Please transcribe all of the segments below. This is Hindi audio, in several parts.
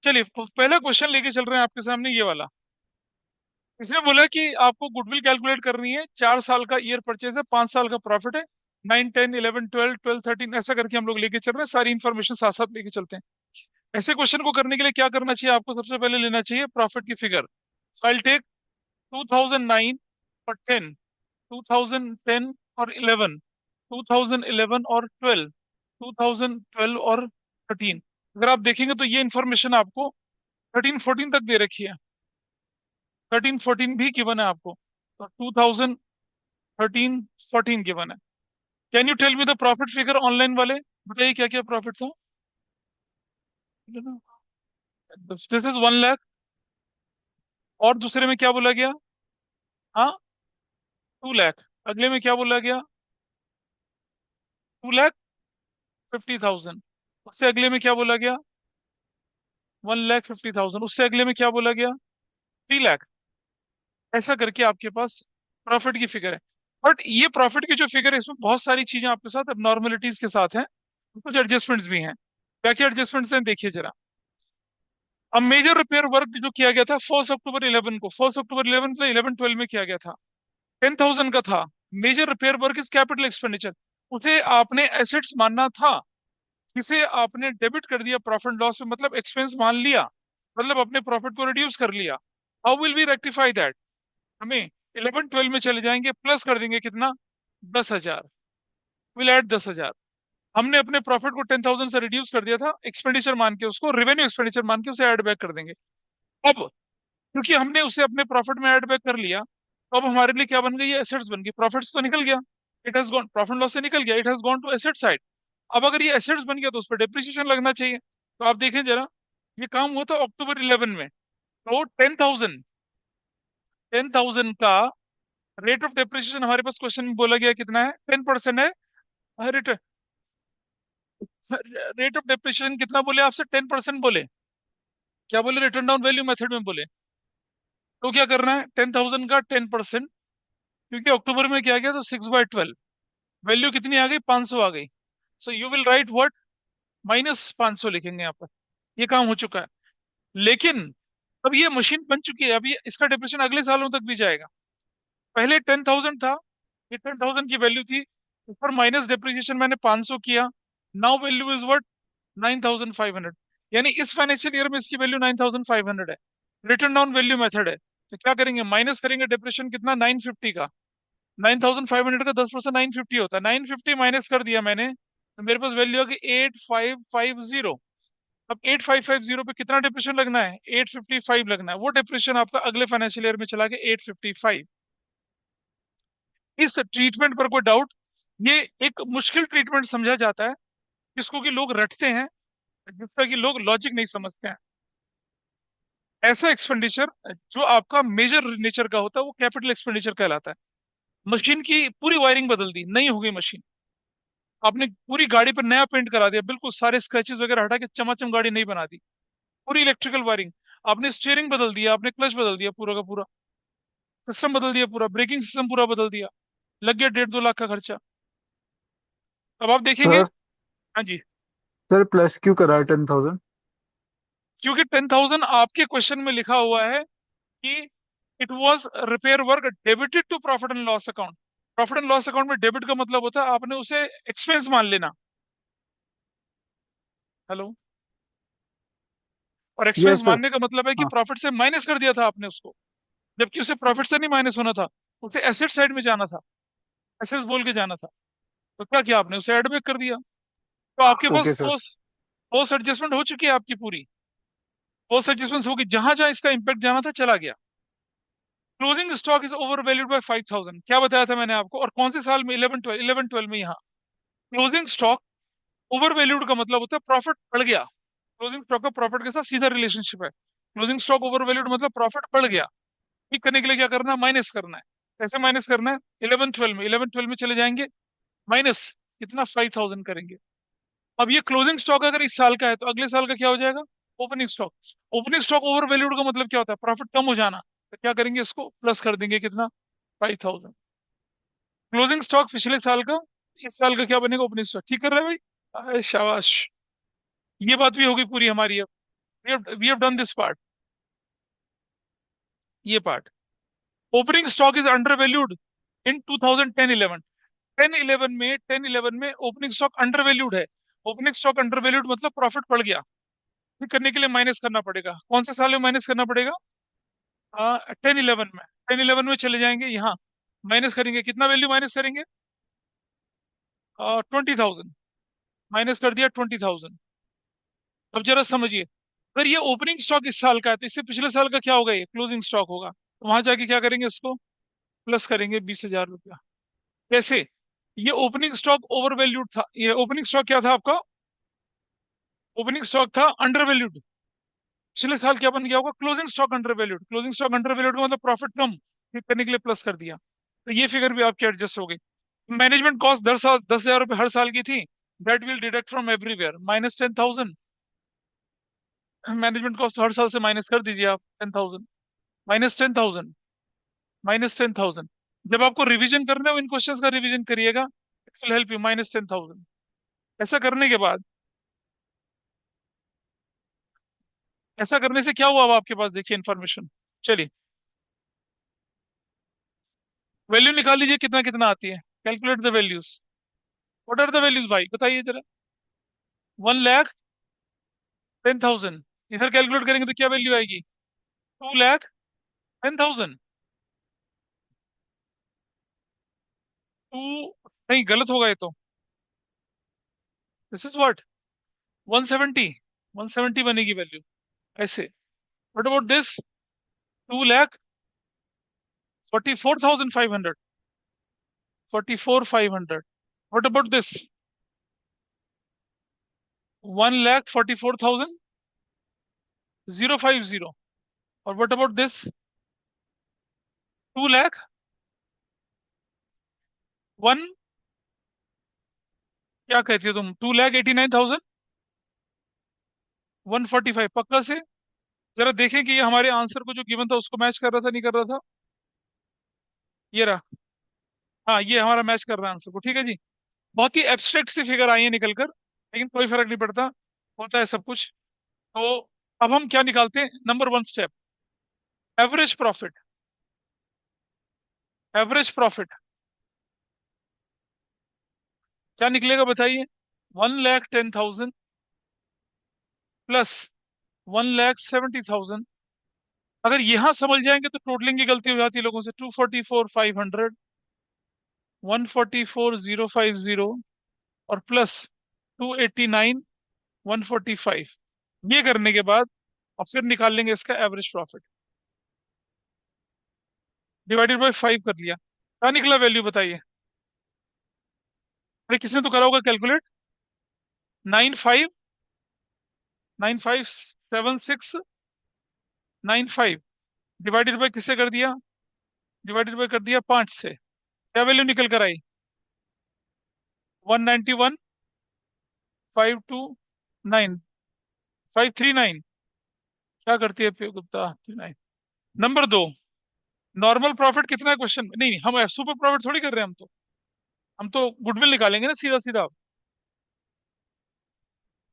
चलिए पहला क्वेश्चन लेके चल रहे हैं आपके सामने ये वाला। इसने बोला कि आपको गुडविल कैलकुलेट करनी है, 4 साल का ईयर परचेज है, 5 साल का प्रॉफिट है, 9, 10, 11, 12, 12, 13 ऐसा करके हम लोग लेके चल रहे हैं, सारी इन्फॉर्मेशन साथ साथ लेके चलते हैं। ऐसे क्वेश्चन को करने के लिए क्या करना चाहिए आपको? सबसे पहले लेना चाहिए प्रॉफिट की फिगर। आई टेक 2009 और 10, 2010 और 11, 2011 और 12, 2012 और 13। अगर आप देखेंगे तो ये इन्फॉर्मेशन आपको 13 14 तक दे रखी है। 13 14 भी गिवन है आपको, तो 2013 14 गिवन है। Can you tell me the profit figure online वाले? बताइए क्या क्या प्रॉफिट था। This is 1 lakh. और दूसरे में क्या बोला गया? हाँ, 2 लाख। अगले में क्या बोला गया? 2,50,000। उससे अगले में क्या बोला गया? 1,50,000। उससे अगले में क्या बोला गया? 3 लाख। ऐसा करके आपके पास प्रॉफिट की फिगर है। बट ये प्रॉफिट की जो फिगर है इसमें बहुत सारी चीजें आपके साथ अब नॉर्मलिटीज के साथ हैं, कुछ एडजस्टमेंट्स भी हैं। क्या क्या एडजस्टमेंट्स हैं देखिए जरा। अब मेजर रिपेयर वर्क जो किया गया था 1 अक्टूबर 11 को, 1 अक्टूबर 11 मतलब 11 12 में किया गया था, 10,000 का था। Major repair work is capital expenditure. उसे आपने एसेट्स मानना था, जिसे आपने डेबिट कर दिया प्रॉफिट लॉस में, मतलब एक्सपेंस मान लिया, मतलब अपने प्रॉफिट को रिड्यूस कर लिया। How will we rectify that? हमें 11 12 में चले जाएंगे, प्लस कर देंगे कितना? 10,000। Will add 10,000। हमने अपने प्रॉफिट को 10,000 से रिड्यूस कर दिया था, एक्सपेंडिचर मान के, उसको रेवेन्यू एक्सपेंडिचर मान के उसे ऐड बैक कर देंगे। अब क्योंकि हमने उसे अपने प्रॉफिट में ऐड बैक कर लिया, तो अब हमारे लिए क्या बन गई? ये एसेट्स बन गई। प्रॉफिट्स तो निकल गया, it has gone, profit loss से निकल गया, it has gone to asset side. अब अगर ये एसेट्स बन गया तो उस पर डेप्रिसिएशन लगना चाहिए। तो आप देखें जरा, ये काम हुआ था अक्टूबर 11 में। तो 10,000 का रेट ऑफ डेप्रिसिएशन हमारे पास क्वेश्चन में बोला गया कितना है? 10% है। रेट रेट ऑफ डेप्रिसिएशन कितना बोले आपसे? 10% बोले। क्या बोले? रिटर्न डाउन वैल्यू मेथड में बोले। तो क्या करना है? 10,000 का 10%, क्योंकि अक्टूबर में क्या गया तो 6/12, वैल्यू कितनी आ गई? 500 आ गई। So you will write what? -500 लिखेंगे यहाँ पर। ये काम हो चुका है। लेकिन अब ये मशीन बन चुकी है, अब ये इसका डिप्रेशन अगले सालों तक भी जाएगा। पहले 10,000 था, ये 10,000 की वैल्यू थी, ऊपर माइनस डिप्रिसिएशन मैंने 500 किया। Now value is what? 9,500। यानी इस फाइनेंशियल ईयर में इसकी वैल्यू 9,500 है। रिटर्न डाउन वैल्यू मेथड है, तो क्या करेंगे? माइनस करेंगे डिप्रेशन कितना? 950 का। 9,500 का 10% 950 होता है। 950 माइनस कर दिया मैंने, तो मेरे पास वैल्यू आ गई 8,550। अब 8,550 पे कितना डिप्रेशन लगना है? 855 लगना है। वो डिप्रेशन आपका अगले फाइनेंशियल ईयर में चला गया 855। इस ट्रीटमेंट पर कोई डाउट? ये एक मुश्किल ट्रीटमेंट समझा जाता है, जिसको कि लोग रटते हैं, जिसका कि लोग लॉजिक नहीं समझते हैं। ऐसा एक्सपेंडिचर जो आपका मेजर नेचर का होता है वो कैपिटल एक्सपेंडिचर कहलाता है। मशीन की पूरी वायरिंग बदल दी, नई हो गई मशीन। आपने पूरी गाड़ी पर नया पेंट करा दिया, बिल्कुल सारे स्क्रैचेस वगैरह हटा के चमाचम गाड़ी नहीं बना दी। पूरी इलेक्ट्रिकल वायरिंग। आपने स्टीयरिंग बदल दिया, आपने क्लच बदल दिया, पूरा का पूरा सिस्टम बदल दिया, पूरा ब्रेकिंग सिस्टम पूरा बदल दिया। लग गया 1.5 2 लाख का खर्चा। अब आप देखेंगे। सर हाँ जी। सर प्लस क्यों करा है 10,000? क्योंकि 10,000 आपके क्वेश्चन में लिखा हुआ है कि it was repair work debited to profit and loss account. Profit and loss account में डेबिट का मतलब होता है आपने उसे एक्सपेंस मान लेना। हेलो। और एक्सपेंस यस सर। मानने का मतलब है कि हाँ। प्रॉफिट से माइनस कर दिया था आपने उसको, जबकि उसे प्रॉफिट से नहीं माइनस होना था, उसे एसेट साइड में जाना था, एसेट्स बोल के जाना था। तो क्या किया आपने? उसे एड बैक कर दिया। तो आपके ओके पास सर। पोस्ट एडजस्टमेंट हो चुकी है आपकी पूरी। पोस्ट एडजस्टमेंट होगी, जहां जहां इसका इंपैक्ट जाना था चला गया। Closing stock is over valued bye 5,000, क्या बताया था मैंने आपको? और कौन से साल में? 11 12 में। यहाँ क्लोजिंग स्टॉक ओवर वैल्यूड का मतलब होता है प्रॉफिट बढ़ गया। क्लोजिंग स्टॉक का प्रॉफिट के साथ सीधा रिलेशनशिप है। क्लोजिंग स्टॉक ओवर वैल्यूड मतलब प्रॉफिट बढ़ गया। ठीक करने के लिए क्या करना है? माइनस करना है। कैसे माइनस करना है? 11 12 में चले जाएंगे, माइनस कितना? 5,000 करेंगे। अब ये क्लोजिंग स्टॉक अगर इस साल का है तो अगले साल का क्या हो जाएगा? Opening stock. Opening stock over valued का मतलब क्या होता है? प्रॉफिट कम हो जाना। तो क्या करेंगे? इसको प्लस कर देंगे कितना? 5,000। क्लोजिंग स्टॉक पिछले साल का, इस साल का क्या बनेगा? Opening stock. ठीक कर रहे हैं भाई? शाबाश। ये बात भी होगी पूरी हमारी अब। We have done this part, ये part. Opening stock is under valued in 2010-11। 10-11 में ओपनिंग स्टॉक अंडर वैल्यूड है। ओपनिंग स्टॉक अंडर वैल्यूड मतलब प्रॉफिट पड़ गया। ये करने के लिए माइनस करना पड़ेगा, कौन से साल में माइनस करना पड़ेगा? 10-11 में चले जाएंगे यहाँ, माइनस करेंगे, कितना वैल्यू माइनस करेंगे? 20,000। माइनस कर दिया 20,000। अब जरा समझिए, अगर ये ओपनिंग स्टॉक इस साल का है तो इससे पिछले साल का क्या होगा? ये क्लोजिंग स्टॉक होगा, तो वहां जाके क्या करेंगे? उसको प्लस करेंगे 20,000 रुपया। कैसे? ये ओपनिंग स्टॉक ओवर वैल्यूड था, ये ओपनिंग स्टॉक क्या था आपका? ओपनिंग स्टॉक था अंडर वैल्यूड। पिछले साल क्या बन गया होगा? Closing stock under valued. Closing stock under valued का मतलब प्रॉफिट कम, ठीक करने के लिए प्लस कर दिया, तो ये फिगर भी आपकी एडजस्ट हो गई। मैनेजमेंट कॉस्ट 10 साल 10,000 रुपये हर साल की थी, that will deduct from everywhere -10,000। Management cost हर साल से माइनस कर दीजिए आप 10,000, -10,000, -10,000। जब आपको रिवीजन करना हो इन क्वेश्चंस का रिवीजन करिएगा, इट विल हेल्प यू। -10,000। ऐसा करने के बाद, ऐसा करने से क्या हुआ? अब आपके पास देखिए इन्फॉर्मेशन। चलिए, वैल्यू निकाल लीजिए, कितना कितना आती है। Calculate the values. What are the values भाई, बताइए जरा। 1,10,000। इधर कैलकुलेट करेंगे तो क्या वैल्यू आएगी? 2,10,000। टू, नहीं गलत होगा ये तो। This is what, 170। 170 बनेगी वैल्यू ऐसे। What about this? 2,44,500। 44,500। What about this? 1,44,050। और what about this? 2 lakh, one, क्या कहती हो तुम? 2,89,145 पक्का से? जरा देखें कि ये हमारे आंसर को जो गिवन था उसको मैच कर रहा था नहीं कर रहा था। ये रहा। हाँ, ये हमारा मैच कर रहा है आंसर को, ठीक है जी। बहुत ही एब्स्ट्रैक्ट सी फिगर आई है निकल कर, लेकिन कोई फर्क नहीं पड़ता, होता है सब कुछ। तो अब हम क्या निकालते हैं? Number one step, average profit. Average profit क्या निकलेगा बताइए? 1,10,000 प्लस 1,70,000। अगर यहां समझ जाएंगे तो टोटलिंग की गलती हो जाती है लोगों से। 2,44,500, 1,44,050 और प्लस 2,89,145। ये करने के बाद अब फिर निकाल लेंगे इसका एवरेज प्रॉफिट, डिवाइडेड बाय 5 कर लिया। क्या निकला वैल्यू बताइए? अरे किसने तो करा होगा कैलकुलेट। 95,75,76,95 डिवाइडेड बाय किससे कर दिया? डिवाइडेड बाय कर दिया 5 से। क्या वैल्यू निकल कर आई? 191,529,539। क्या करती है गुप्ता? 39। नंबर दो, नॉर्मल प्रॉफिट कितना है क्वेश्चन में? नहीं, हम सुपर प्रॉफिट थोड़ी कर रहे हैं हम तो। हम तो गुडविल निकालेंगे ना सीधा सीधा।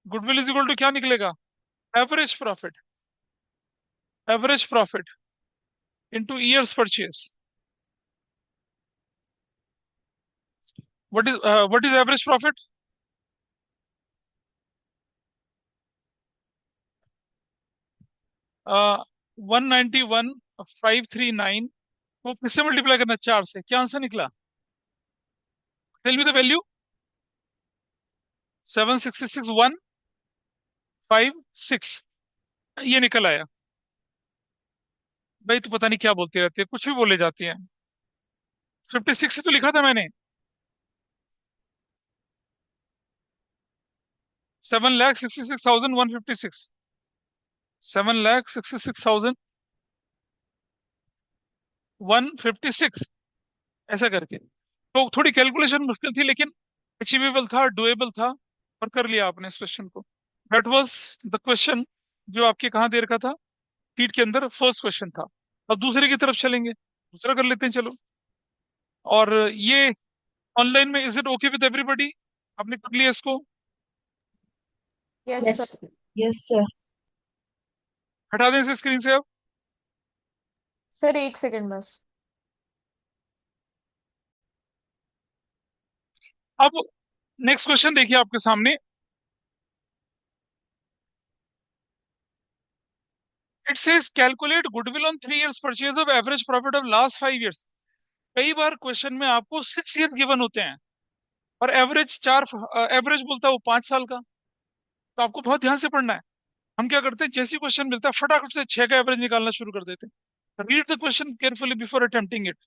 गुडविल इज इक्वल टू क्या निकलेगा? Average profit. Average profit into years purchase. What is average profit? 191,539 को किससे मल्टीप्लाई करना? 4 से। क्या आंसर निकला? Tell me the value. 766,156 ये निकल आया। भाई तो पता नहीं क्या बोलती रहती है, कुछ भी बोले जाती है। 56 ही तो लिखा था मैंने। 7,66,156। 7,66,156 ऐसा करके। तो थोड़ी कैलकुलेशन मुश्किल थी, लेकिन अचीवेबल था, डुएबल था, और कर लिया आपने इस क्वेश्चन को। दैट वाज द क्वेश्चन जो आपके कहाँ दे रखा था, शीट के अंदर फर्स्ट क्वेश्चन था। अब दूसरे की तरफ चलेंगे, दूसरा कर लेते हैं चलो। और ये ऑनलाइन में is it okay with everybody? आपने कर लिया इसको? Yes yes sir. Yes sir. हटा दें इसे स्क्रीन से अब। सर एक सेकंड बस। अब नेक्स्ट क्वेश्चन देखिए आपके सामने। It says calculate goodwill on 3 years purchase of average profit of last 5 years। कई बार क्वेश्चन में आपको 6 years गिवन होते हैं और एवरेज एवरेज बोलता है वो 5 साल का। तो आपको बहुत ध्यान से पढ़ना है। हम क्या करते हैं, जैसे क्वेश्चन मिलता है फटाफट से 6 का एवरेज निकालना शुरू कर देते हैं। Read the question carefully before attempting it.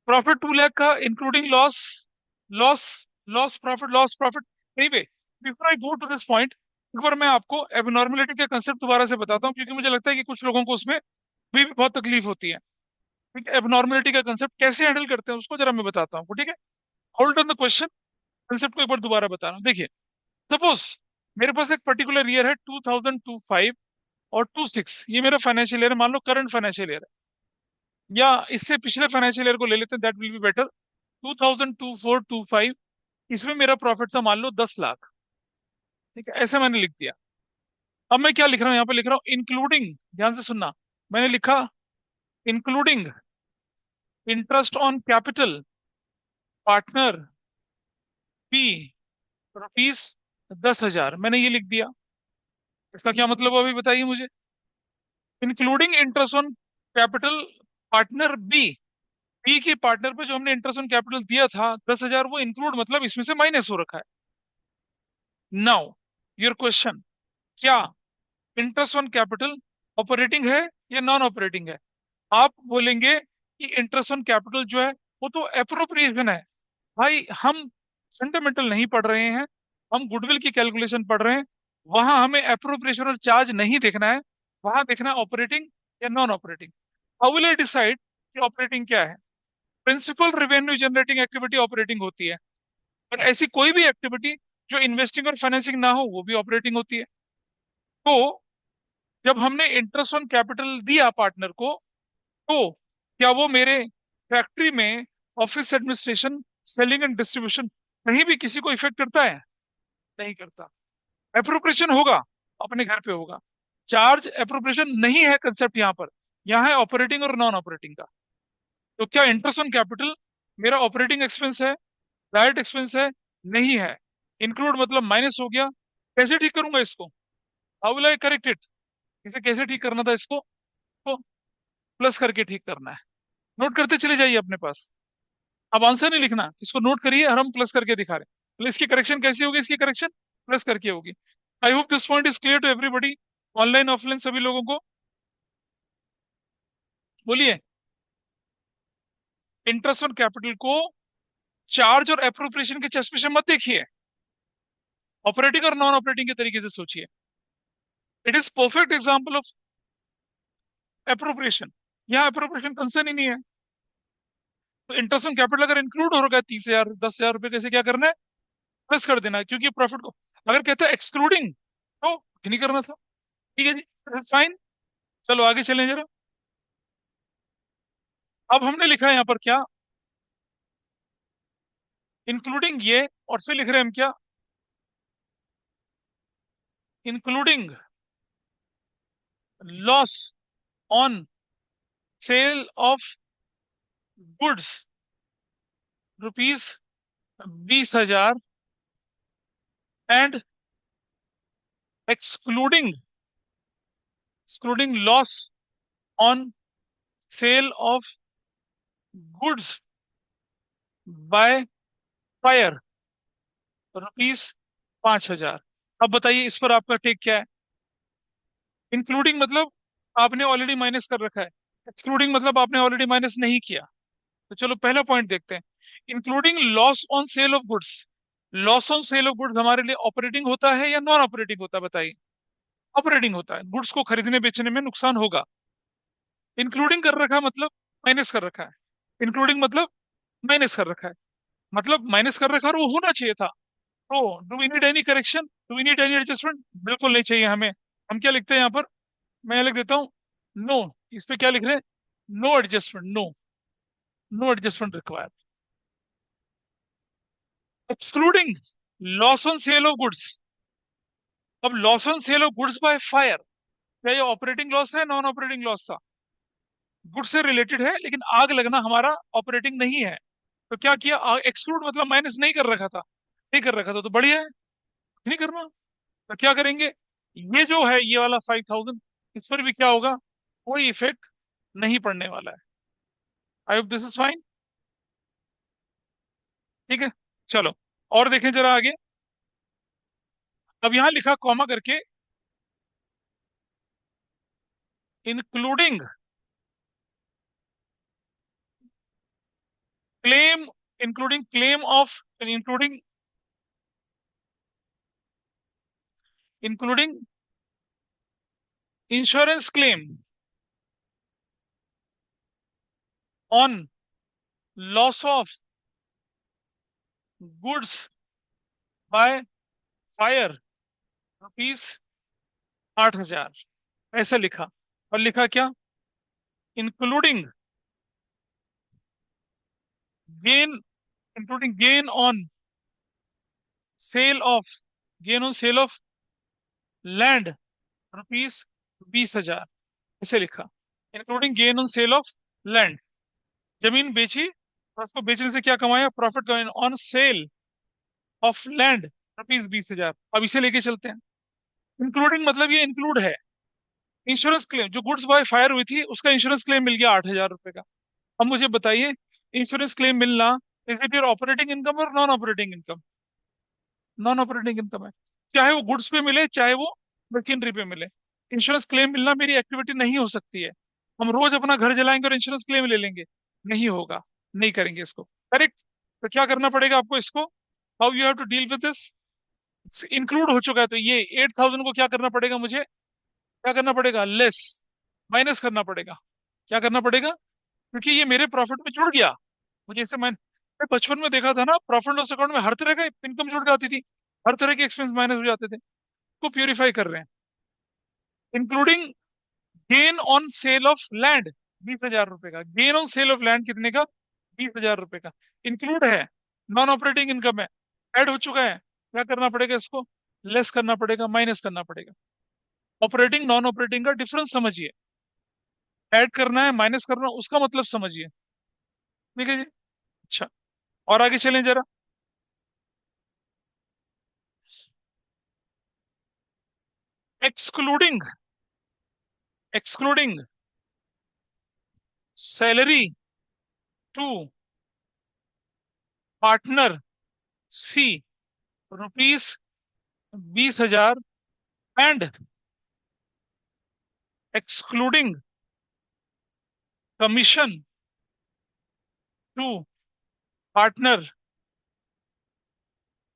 Profit 2 lakh का including loss, loss, loss profit. Anyway, before I go to this point, एक बार मैं आपको एबनॉर्मलिटी का कंसेप्ट दोबारा से बताता हूँ, क्योंकि मुझे लगता है कि कुछ लोगों को उसमें भी बहुत तकलीफ होती है। ठीक है, एबनॉर्मलिटी का कंसेप्ट कैसे हैंडल करते हैं उसको जरा मैं बताता हूँ, ठीक है। Hold on the question, concept को एक बार दोबारा बता रहा हूँ। देखिए, सपोज मेरे पास एक पर्टिकुलर ईयर है 2025 और 26, ये मेरा फाइनेंशियल ईयर है, मान लो करंट फाइनेंशियल ईयर है, या इससे पिछले फाइनेंशियल ईयर को ले लेते हैं, दैट विल बी बेटर। 2024-25, इसमें मेरा प्रॉफिट था मान लो 10 लाख। ठीक है, ऐसे मैंने लिख दिया। अब मैं क्या लिख रहा हूँ, यहाँ पे लिख रहा हूँ इंक्लूडिंग, ध्यान से सुनना, मैंने लिखा including interest on capital partner B rupees 10,000, मैंने ये लिख दिया। इसका क्या मतलब हुआ अभी बताइए मुझे। Including interest on capital partner B, B के पार्टनर पे जो हमने इंटरेस्ट ऑन कैपिटल दिया था 10,000, वो इंक्लूड मतलब इसमें से माइनस हो रखा है। नाउ योर क्वेश्चन, क्या इंटरेस्ट ऑन कैपिटल ऑपरेटिंग है या नॉन ऑपरेटिंग है? आप बोलेंगे कि इंटरेस्ट ऑन कैपिटल जो है वो तो एप्रोप्रिएशन है। भाई हम फंडामेंटल नहीं पढ़ रहे हैं, हम गुडविल की कैलकुलेशन पढ़ रहे हैं। वहां हमें एप्रोप्रिएशन और चार्ज नहीं देखना है, वहां देखना है ऑपरेटिंग या non operating. How will I decide कि ऑपरेटिंग क्या है? Principal revenue generating activity operating होती है, और ऐसी कोई भी एक्टिविटी जो इन्वेस्टिंग और फाइनेंसिंग ना हो वो भी ऑपरेटिंग होती है। तो जब हमने इंटरेस्ट ऑन कैपिटल दिया पार्टनर को, तो क्या वो मेरे फैक्ट्री में office administration, selling and distribution, कहीं भी किसी को इफेक्ट करता है? नहीं करता। एप्रोप्रिएशन होगा, अपने घर पे होगा। चार्ज एप्रोप्रिएशन नहीं है कंसेप्ट यहाँ पर, यहाँ है ऑपरेटिंग और नॉन ऑपरेटिंग का। तो क्या इंटरेस्ट ऑन कैपिटल मेरा ऑपरेटिंग एक्सपेंस है, डायरेक्ट एक्सपेंस है? नहीं है। इंक्लूड मतलब माइनस हो गया। कैसे ठीक करूंगा इसको? How will I correct it? इसे कैसे ठीक करना था इसको? तो प्लस करके ठीक करना है। नोट करते चले जाइए अपने पास। अब आंसर नहीं लिखना, इसको नोट करिए और हम प्लस करके दिखा रहे हैं। तो इसकी करेक्शन कैसी होगी? इसकी करेक्शन प्लस करके होगी। I hope this point is clear to everybody, online offline सभी लोगों को। बोलिए। इंटरेस्ट ऑन कैपिटल को चार्ज और एप्रोप्रिएशन के चश्मे से मत देखिए, ऑपरेटिंग और नॉन ऑपरेटिंग के तरीके से सोचिए। It is perfect example of appropriation. यहाँ एप्रोप्रिएशन कंसर्न ही नहीं है। तो इंटरेस्ट ऑन कैपिटल अगर इंक्लूड हो रखा है 30,000 10,000 रुपए, कैसे क्या करना है? प्लस कर देना है, क्योंकि प्रॉफिट को अगर कहते हैं एक्सक्लूडिंग तो नहीं करना था। ठीक है जी, फाइन। चलो आगे चलें जरा। अब हमने लिखा है यहाँ पर क्या? इंक्लूडिंग ये, और फिर लिख रहे हैं हम क्या? Including loss on sale of goods rupees 20,000 and excluding excluding loss on sale of goods by fire rupees 5,000। अब बताइए इस पर आपका टेक क्या है? इंक्लूडिंग मतलब आपने ऑलरेडी माइनस कर रखा है, एक्सक्लूडिंग मतलब आपने ऑलरेडी माइनस नहीं किया। तो चलो पहला पॉइंट देखते हैं। Including loss on sale of goods, loss on sale of goods हमारे लिए ऑपरेटिंग होता है या नॉन ऑपरेटिंग होता है? बताइए। ऑपरेटिंग होता है, गुड्स को खरीदने बेचने में नुकसान होगा। इंक्लूडिंग कर रखा मतलब माइनस कर रखा है, इंक्लूडिंग मतलब माइनस कर रखा है, मतलब माइनस कर रखा और वो होना चाहिए था। तो do we need any correction, do we need any adjustment? बिल्कुल नहीं चाहिए हमें। हम क्या लिखते हैं यहाँ पर? मैं लिख देता हूँ नो। इस पे क्या लिख रहे हैं? No adjustment, no, no adjustment required. Excluding loss on sale of goods, अब loss on sale of goods by fire, क्या ये ऑपरेटिंग लॉस है, नॉन ऑपरेटिंग लॉस था? गुड्स से रिलेटेड है, लेकिन आग लगना हमारा ऑपरेटिंग नहीं है। तो क्या किया, एक्सक्लूड मतलब माइनस नहीं कर रखा था, नहीं कर रखा था तो बढ़िया है, नहीं करना। तो क्या करेंगे, ये जो है ये वाला 5,000, इस पर भी क्या होगा, कोई इफेक्ट नहीं पड़ने वाला है। आई होप दिस इज फाइन। ठीक है, चलो और देखें जरा आगे। अब यहां लिखा कॉमा करके, including claim, including claim of, including, including insurance claim on loss of goods by fire, rupees 8,000, ऐसा लिखा। और लिखा क्या, including gain, including gain on sale of, gain on sale of land, rupees 20,000, ऐसे लिखा। Including gain on sale of land, जमीन बेची और उसको बेचने से क्या कमाया, प्रॉफिट कमाया on sale of land, rupees 20,000। अब इसे लेके चलते हैं। इंक्लूडिंग मतलब ये इंक्लूड है। इंश्योरेंस क्लेम, जो गुड्स बाय फायर हुई थी उसका इंश्योरेंस क्लेम मिल गया 8,000 रुपए का। अब मुझे बताइए, इंश्योरेंस क्लेम मिलना, is it your operating income और non operating income? Non operating income है, चाहे वो गुड्स पे मिले चाहे वो मशीनरी पे मिले। इंश्योरेंस क्लेम मिलना मेरी एक्टिविटी नहीं हो सकती है। हम रोज अपना घर जलाएंगे और इंश्योरेंस क्लेम ले लेंगे, नहीं होगा, नहीं करेंगे इसको। करेक्ट। तो क्या करना पड़ेगा आपको इसको, how you have to deal with this. Include हो चुका है तो ये 8,000 को क्या करना पड़ेगा मुझे, क्या करना पड़ेगा, लेस, माइनस करना पड़ेगा। क्या करना पड़ेगा, क्योंकि ये मेरे प्रॉफिट में जुड़ गया। मुझे इसे मैं बचपन में देखा था ना, प्रॉफिट लॉस अकाउंट में हर तरह का इनकम जुड़ जाती थी, हर तरह के एक्सपेंस माइनस हो जाते थे। को प्यूरिफाई कर रहे हैं। Including gain on sale of land, 20,000 रुपए का gain on sale of land, कितने का, 20,000 रुपए का। इंक्लूड है, नॉन ऑपरेटिंग इनकम है, ऐड हो चुका है। क्या करना पड़ेगा इसको, लेस करना पड़ेगा, माइनस करना पड़ेगा। ऑपरेटिंग नॉन ऑपरेटिंग का डिफरेंस समझिए, ऐड करना है माइनस करना, उसका मतलब समझिए। ठीक है जी। अच्छा, और आगे चलें जरा। Excluding, excluding salary to partner C, rupees 20,000, and excluding commission to partner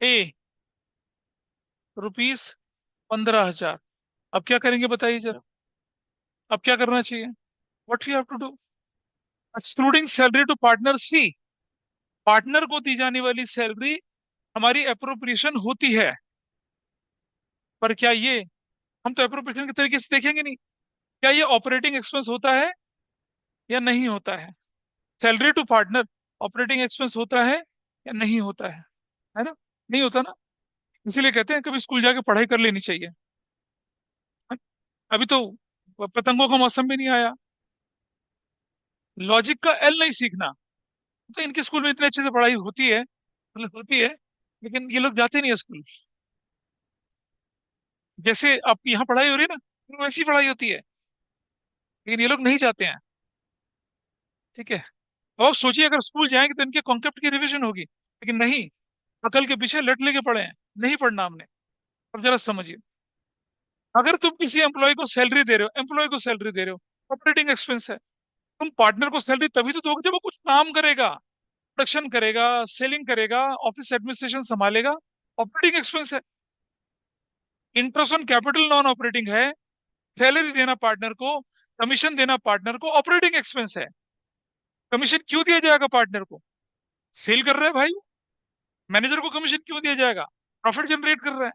A, rupees 15,000। अब क्या करेंगे बताइए जरा, अब क्या करना चाहिए, what you have to do. Excluding salary to partner C, partner को दी जाने वाली सैलरी हमारी अप्रोप्रिएशन होती है, पर क्या ये, हम तो अप्रोप्रिएशन के तरीके से देखेंगे नहीं, क्या ये ऑपरेटिंग एक्सपेंस होता है या नहीं होता है। Salary to partner operating expense होता है या नहीं होता है ना, नहीं होता ना। इसीलिए कहते हैं कभी स्कूल जाके पढ़ाई कर लेनी चाहिए। अभी तो पतंगों का मौसम भी नहीं आया, लॉजिक का एल नहीं सीखना। तो इनके स्कूल में इतने अच्छे से पढ़ाई होती है, मतलब होती है, लेकिन ये लोग जाते नहीं है स्कूल। जैसे आप यहाँ पढ़ाई हो रही है ना, वैसी पढ़ाई होती है, लेकिन ये लोग नहीं जाते हैं। ठीक है। और सोचिए अगर स्कूल जाएंगे तो इनके कॉन्सेप्ट की रिवीजन होगी, लेकिन नहीं, अकल के पीछे लट लेके पड़े हैं, नहीं पढ़ना हमने। अब जरा समझिए, अगर तुम किसी एम्प्लॉय को सैलरी दे रहे हो, एम्प्लॉय को सैलरी दे रहे हो, ऑपरेटिंग एक्सपेंस है। तुम पार्टनर को सैलरी तभी तो दोगे जब वो कुछ काम करेगा, प्रोडक्शन करेगा, सेलिंग करेगा, ऑफिस एडमिनिस्ट्रेशन संभालेगा, ऑपरेटिंग एक्सपेंस है। Interest on capital non operating है, सैलरी देना पार्टनर को, कमीशन देना पार्टनर को ऑपरेटिंग एक्सपेंस है। कमीशन क्यों दिया जाएगा पार्टनर को, सेल कर रहा है भाई। मैनेजर को कमीशन क्यों दिया जाएगा, प्रॉफिट जनरेट कर रहा है।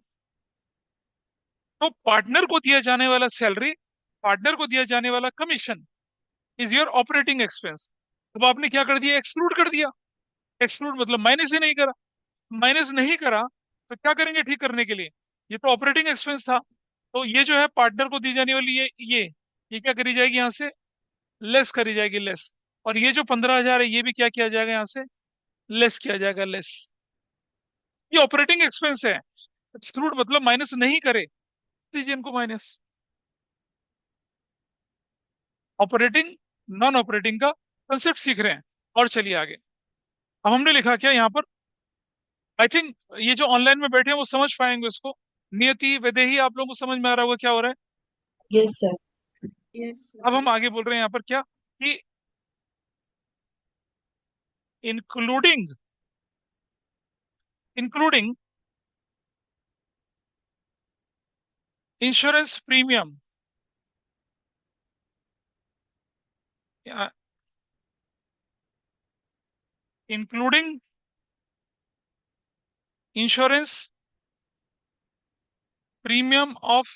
तो पार्टनर को दिया जाने वाला सैलरी, पार्टनर को दिया जाने वाला commission is your operating expense. अब आपने क्या कर दिया, एक्सक्लूड कर दिया। एक्सक्लूड मतलब माइनस ही नहीं करा, माइनस नहीं करा तो क्या करेंगे ठीक करने के लिए, ये तो ऑपरेटिंग एक्सपेंस था। तो ये जो है पार्टनर को दी जाने वाली ये क्या करी जाएगी यहाँ से, लेस करी जाएगी, लेस। और ये जो 15,000 है ये भी क्या किया जाएगा यहाँ से, लेस किया जाएगा, लेस। ये ऑपरेटिंग एक्सपेंस है। एक्सक्लूड मतलब माइनस नहीं करे, दीजिए इनको माइनस। ऑपरेटिंग, नॉन ऑपरेटिंग का कंसेप्ट सीख रहे हैं। और चलिए आगे। अब हमने लिखा क्या यहाँ पर, आई थिंक ये जो ऑनलाइन में बैठे हैं वो समझ पाएंगे इसको। नियति वैदेही, आप लोगों को समझ में आ रहा होगा क्या हो रहा है। Yes sir. यस अब हम सर। आगे बोल रहे हैं यहाँ पर क्या, कि including including insurance premium, including insurance premium of,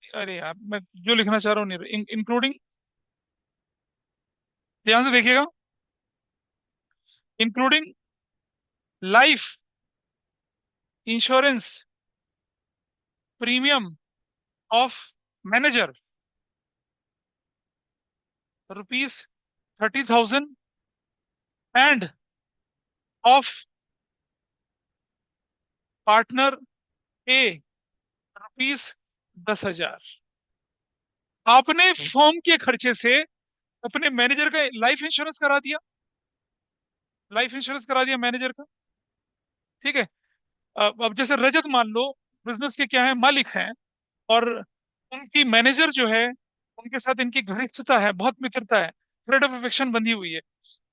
अरे यार मैं जो लिखना चाह रहा हूँ नहीं, इंक्लूडिंग, ध्यान से देखिएगा, including life insurance premium of manager ₹30,000 and of partner A ₹10,000। आपने फर्म के खर्चे से अपने मैनेजर का लाइफ इंश्योरेंस करा दिया, लाइफ इंश्योरेंस करा दिया मैनेजर का। ठीक है। अब जैसे रजत मान लो, बिजनेस के क्या है, मालिक हैं, और उनकी मैनेजर जो है, उनके साथ इनकी घनिष्ठता है, बहुत मित्रता है, थ्रेड ऑफ अफेक्शन बंधी हुई है।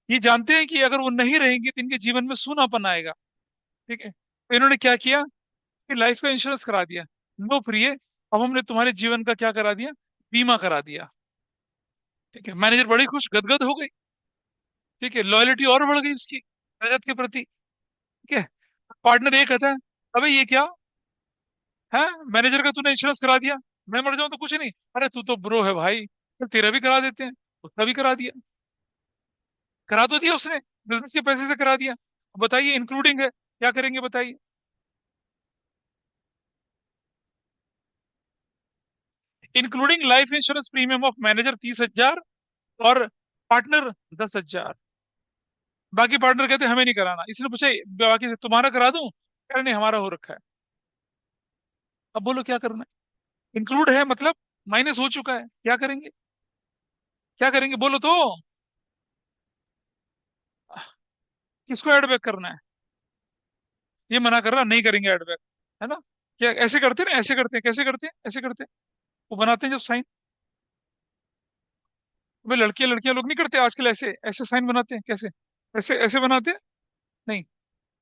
ये जानते हैं कि अगर वो नहीं रहेंगे तो इनके जीवन में सूनापन आएगा। ठीक है, तो इन्होंने क्या किया कि लाइफ का इंश्योरेंस करा दिया। लो प्रिय, अब हमने तुम्हारे जीवन का क्या करा दिया, बीमा करा दिया। ठीक है, मैनेजर बड़ी खुश गदगद हो गई। ठीक है, लॉयलिटी और बढ़ गई उसकी रजत के प्रति। ठीक है, पार्टनर ये कहता है, अबे ये क्या है, मैनेजर का तूने इंश्योरेंस करा दिया, मैं मर जाऊं तो कुछ नहीं, अरे तू तो ब्रो है भाई, तो तेरा भी करा देते हैं। उसका भी करा दिया, करा तो दिया उसने, बिजनेस के पैसे से करा दिया। अब बताइए इंक्लूडिंग है, क्या करेंगे बताइए। Including life insurance premium of manager 30,000 और पार्टनर 10,000। बाकी पार्टनर कहते हैं हमें नहीं कराना। इसने पूछा बाकी से, तुम्हारा करा दूं, कह रहे नहीं हमारा हो रखा है। अब बोलो क्या करना है, इंक्लूड है मतलब माइनस हो चुका है, क्या करेंगे, क्या करेंगे बोलो तो। किसको ऐड बैक करना है, ये मना कर रहा नहीं करेंगे ऐड बैक, है ना। क्या ऐसे करते हैं ना, ऐसे करते हैं, कैसे करते हैं, ऐसे करते हैं, वो बनाते हैं जो साइन। वे लड़कियां लड़कियां लोग नहीं करते आजकल, ऐसे ऐसे साइन बनाते हैं, कैसे, ऐसे ऐसे बनाते हैं, नहीं।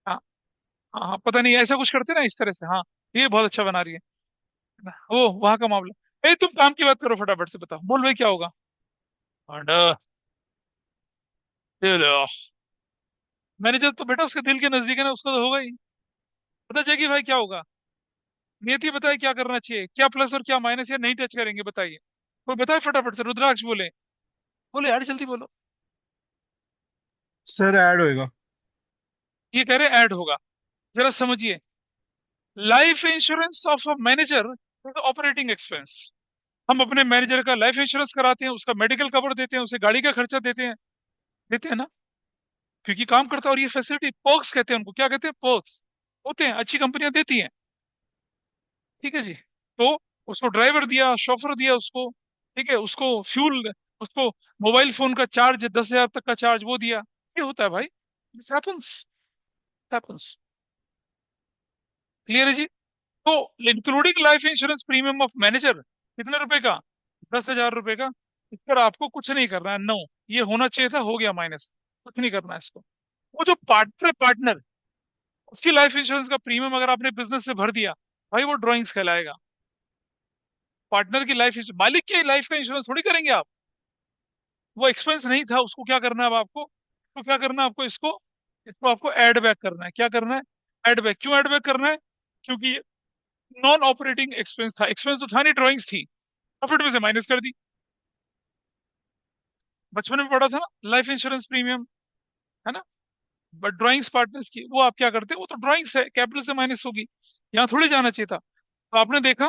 हाँ, हाँ हाँ, पता नहीं ऐसा कुछ करते हैं ना, इस तरह से, हाँ। ये बहुत अच्छा बना रही है ना? वो वहां का मामला। तुम काम की बात करो, फटाफट से बताओ, बोल भाई क्या होगा। ऑर्डर, मैनेजर तो बेटा उसके दिल के नजदीक है ना, उसका तो होगा ही। पता चलेगी भाई क्या होगा। नियति बताए क्या करना चाहिए, क्या प्लस और क्या माइनस, या नहीं टच करेंगे बताइए। कोई बताए फटाफट से, रुद्राक्ष बोले, बोले यार जल्दी बोलो। सर ऐड होएगा। ये कह रहे ऐड होगा, जरा समझिए। Life insurance of a manager operating expense. हम अपने मैनेजर का लाइफ इंश्योरेंस कराते हैं, उसका मेडिकल कवर देते हैं, उसे गाड़ी का खर्चा देते हैं, देते हैं ना, क्योंकि काम करता है। और ये फैसिलिटी पर्क्स कहते हैं उनको, क्या कहते हैं, पर्क्स होते हैं, अच्छी कंपनियां देती हैं। ठीक है जी। तो उसको ड्राइवर दिया, शोफर दिया उसको, ठीक है, उसको फ्यूल, उसको मोबाइल फोन का चार्ज 10,000 तक का चार्ज वो दिया। ये होता है भाई, दिस हैपेंस, हैपेंस। क्लियर है जी। तो including life insurance premium of manager कितने रुपए का, 10,000 रुपए का। इस पर आपको कुछ नहीं करना है, नो। ये होना चाहिए था, हो गया माइनस, कुछ नहीं करना है इसको। वो जो पार्टनर पार्टनर, उसकी लाइफ इंश्योरेंस का प्रीमियम अगर आपने बिजनेस से भर दिया, भाई वो ड्रॉइंग्स कहलाएगा। पार्टनर की लाइफ, मालिक की लाइफ का इंश्योरेंस थोड़ी करेंगे आप। वो एक्सपेंस नहीं था, उसको क्या करना है अब आपको, तो क्या करना है आपको, इसको इसको आपको ऐड बैक करना है। क्या करना है, ऐड बैक। क्यों ऐड बैक करना है, क्योंकि नॉन ऑपरेटिंग एक्सपेंस था, एक्सपेंस तो था नहीं, ड्रॉइंग्स थी, प्रॉफिट में से माइनस कर दी। बचपन में पढ़ा था ना लाइफ इंश्योरेंस प्रीमियम, है ना। बट ड्राइंग्स पार्टनर्स की वो आप क्या करते हैं, वो तो ड्राइंग्स है, कैपिटल से माइनस होगी, यहाँ थोड़ी जाना चाहिए था। तो आपने देखा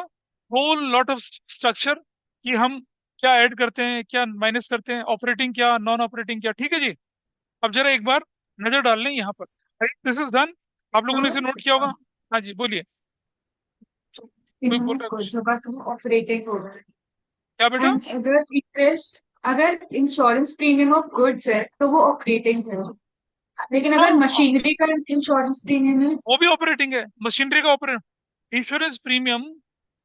होल लॉट ऑफ स्ट्रक्चर कि हम क्या ऐड करते हैं, क्या माइनस करते हैं, ऑपरेटिंग क्या, नॉन ऑपरेटिंग क्या। ठीक है जी। अब जरा एक बार नजर डाल लें यहाँ पर। This is done. आप लोगों ने इसे नोट किया होगा। हाँ जी बोलिए। कोई बोल रहा है कुछ? जगह तो ऑपरेटिंग होगा। क्या बेटा? एंड अगर इंटरेस्ट, अगर इंश्योरेंस प्रीमियम ऑफ गुड्स है तो वो ऑपरेटिंग है, लेकिन अगर हाँ, मशीनरी का इंश्योरेंस प्रीमियम है वो भी ऑपरेटिंग है, मशीनरी का ऑपरेट। इंश्योरेंस प्रीमियम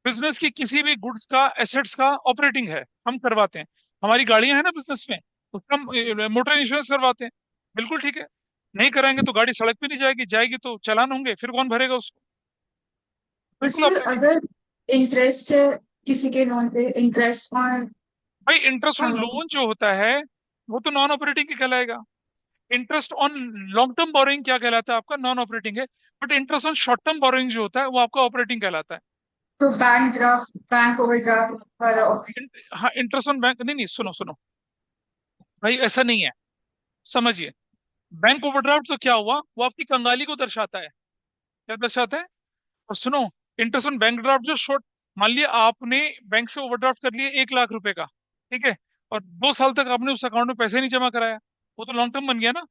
बिजनेस की किसी भी गुड्स का, एसेट्स का ऑपरेटिंग है, हम करवाते हैं। हमारी गाड़ियां हैं ना बिजनेस में, उसका हम मोटर इंश्योरेंस करवाते हैं। बिल्कुल ठीक है। नहीं कराएंगे तो गाड़ी सड़क पे नहीं जाएगी, जाएगी तो चालान होंगे, फिर कौन भरेगा उसको? बिल्कुल उससे ऑपरेटिंग है। अगर इंटरेस्ट है किसी के लोन पे, इंटरेस्ट ऑन भाई इंटरेस्ट ऑन लोन जो होता है वो तो नॉन ऑपरेटिंग ही कहलाएगा। Interest on long term borrowing क्या कहलाता है आपका? नॉन ऑपरेटिंग है। But interest on short term borrowing जो होता है वो आपका ऑपरेटिंग कहलाता है। तो बैंक ड्राफ्ट, बैंक ओवरड्राफ्ट वाला ऑप्शन। हाँ, इंटरेस्ट ऑन बैंक नहीं, नहीं, सुनो सुनो भाई, ऐसा नहीं है, समझिए। बैंक ओवरड्राफ्ट तो क्या हुआ, वो आपकी कंगाली को दर्शाता है। क्या दर्शाता है? और सुनो, इंटरेस्ट ऑन बैंक ड्राफ्ट जो शॉर्ट, मान लिया आपने बैंक से ओवरड्राफ्ट कर लिया 1 लाख रुपए का, ठीक है, और 2 साल तक आपने उस अकाउंट में पैसे नहीं जमा कराया, वो तो लॉन्ग टर्म बन गया ना।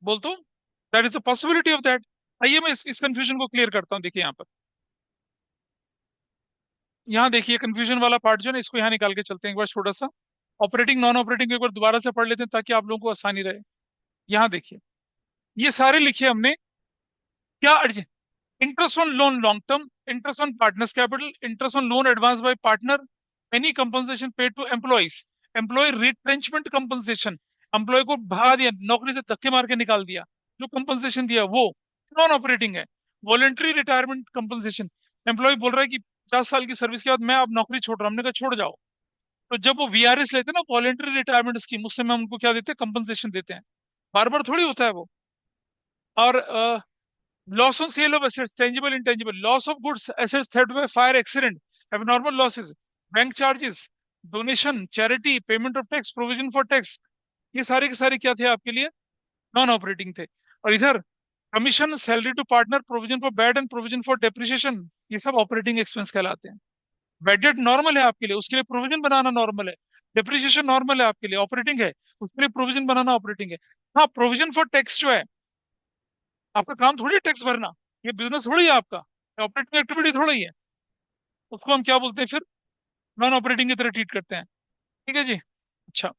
बोल तो, that is a possibility of that. आइए मैं इस कंफ्यूजन को क्लियर करता हूँ। देखिए यहाँ पर, यहाँ देखिए कंफ्यूजन वाला पार्ट जो है ना, इसको यहाँ निकाल के चलते हैं एक बार छोटा सा। ऑपरेटिंग नॉन ऑपरेटिंग एक बार दोबारा से पढ़ लेते हैं ताकि आप लोगों को आसानी रहे। यहाँ देखिए, ये सारे लिखे हमने। क्या? Interest on loan long term, interest on partners capital, interest on loan advance by partner, any compensation paid to employees, employee retrenchment compensation, employee को भगा दिया, नौकरी से धक्के मार के निकाल दिया, जो कंपनसेशन दिया वो नॉन ऑपरेटिंग है। वॉलेंट्री रिटायरमेंट कंपनसेशन, एम्प्लॉय बोल रहा है कि 50 साल की सर्विस के बाद मैं अब नौकरी छोड़ रहा हूँ, हमने कहा छोड़ जाओ। तो जब वो वीआरएस लेते हैं ना, वॉलेंट्री रिटायरमेंट स्कीम, उससे हम उनको क्या देते हैं? कंपनसेशन देते हैं। बार बार थोड़ी होता है वो। और loss on sale of assets, tangible, intangible, loss of goods, assets threatened by fire, accident, abnormal losses, bank charges, donation, charity, payment of tax, provision for tax, ये सारे के सारे क्या थे आपके लिए? नॉन ऑपरेटिंग थे। और इधर commission, salary to partner, provision for bad and provision for depreciation, ये सब ऑपरेटिंग एक्सपेंस कहलाते हैं। बैड डेट नॉर्मल है आपके लिए, उसके लिए प्रोविजन बनाना नॉर्मल है। डेप्रिसिएशन नॉर्मल है आपके लिए, ऑपरेटिंग है, उसके लिए प्रोविजन बनाना ऑपरेटिंग है। हाँ, प्रोविजन फॉर टैक्स जो है, आपका काम थोड़ी है टैक्स भरना, ये बिजनेस थोड़ी है आपका, ऑपरेटिंग एक्टिविटी थोड़ी है। उसको हम क्या बोलते हैं फिर? नॉन ऑपरेटिंग की तरह ट्रीट करते हैं। ठीक है जी। अच्छा,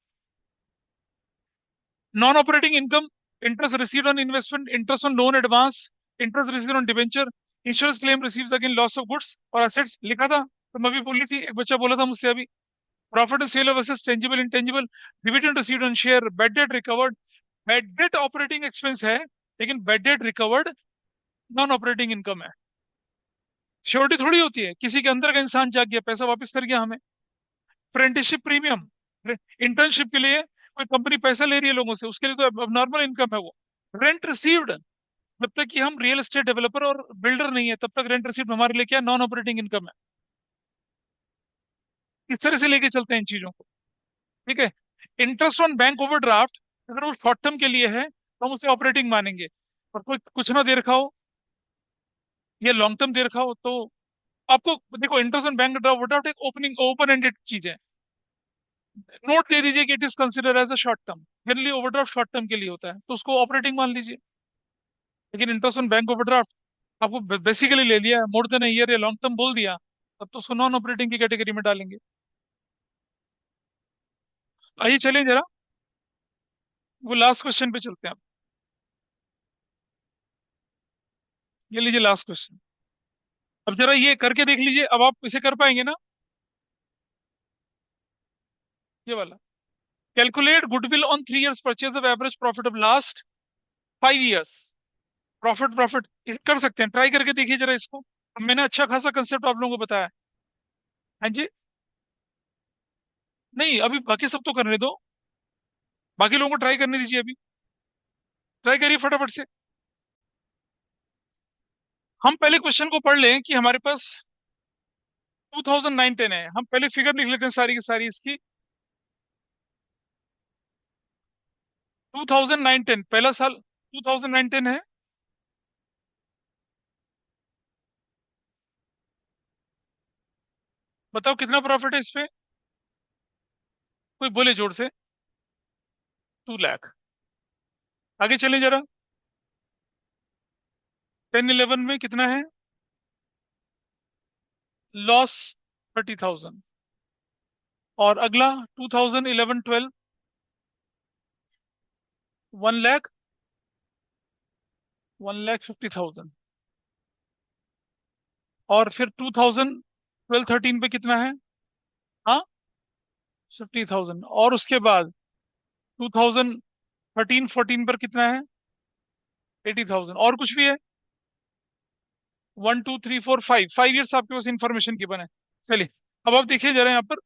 non operating income, interest received on investment, interest on loan advance, interest received on debenture, insurance claim received again loss of goods और असेट्स लिखा था, तो मैं भी बोली थी, एक बच्चा बोला था मुझसे अभी। Profit and sale of assets, tangible intangible, dividend received on share, bad debt recovered. Bad debt operating expense है, लेकिन bad debt recovered non operating income है। श्योरिटी थोड़ी होती है, किसी के अंदर का इंसान जाग गया, पैसा वापस कर गया हमें। अप्रेंटिसशिप प्रीमियम, इंटर्नशिप के लिए कोई कंपनी पैसा ले रही है लोगों से, उसके लिए तो अब नॉर्मल इनकम है वो। रेंट रिसीव्ड, जब तक कि हम रियल एस्टेट डेवलपर और बिल्डर नहीं है तब तक रेंट रिसीव्ड हमारे लिए क्या? नॉन ऑपरेटिंग इनकम है। इस तरह से लेके चलते हैं इन चीजों को। ठीक है। इंटरेस्ट ऑन बैंक ओवरड्राफ्ट, अगर वो शॉर्ट टर्म के लिए है तो हम उसे ऑपरेटिंग मानेंगे, और कोई कुछ ना दे रखा हो या लॉन्ग टर्म दे रखा हो तो आपको देखो, इंटरेस्ट ऑन बैंक ओवरड्राफ्ट एक ओपनिंग ओपन एंडेड चीज है। नोट दे दीजिए कि it is consider as a short term, generally overdraft short term के लिए होता है तो उसको ऑपरेटिंग मान लीजिए। लेकिन इंटरेस्ट ऑन बैंक ओवरड्राफ्ट आपको बेसिकली ले लिया, मोर देन ईयर या लॉन्ग टर्म बोल दिया, तब तो उसको नॉन ऑपरेटिंग की कैटेगरी में डालेंगे। आइए चलिए जरा वो लास्ट क्वेश्चन पे चलते हैं अब। ये लीजिए लास्ट क्वेश्चन। अब जरा ये करके देख लीजिए, अब आप इसे कर पाएंगे ना? ये वाला, calculate goodwill on 3 years purchase of average profit of last 5 years। Profit profit कर सकते हैं, ट्राई करके देखिए जरा इसको। अब मैंने अच्छा खासा कंसेप्ट आप लोगों को बताया। हाँ जी। नहीं, अभी बाकी सब तो करने दो, बाकी लोगों को ट्राई करने दीजिए अभी। ट्राई करिए फटाफट से। हम पहले क्वेश्चन को पढ़ लें कि हमारे पास 2009-10 है, हम पहले फिगर लिख लेते हैं सारी की सारी इसकी। 2009-10 पहला साल 2009-10 है। बताओ कितना प्रॉफिट है इस पे, कोई बोले जोर से। 2 लाख। आगे चले जरा। 10-11 में कितना है, लॉस 30,000। और अगला 2011-12 1 लाख, 1,50,000। और फिर 2012-13 पे कितना है, हाँ 50,000। और उसके बाद 2013-14 पर कितना है, 80,000। और कुछ भी है, 1 2 3 4 5 आपके पास इंफॉर्मेशन की बने। चलिए अब आप देखिए जरा यहाँ पर,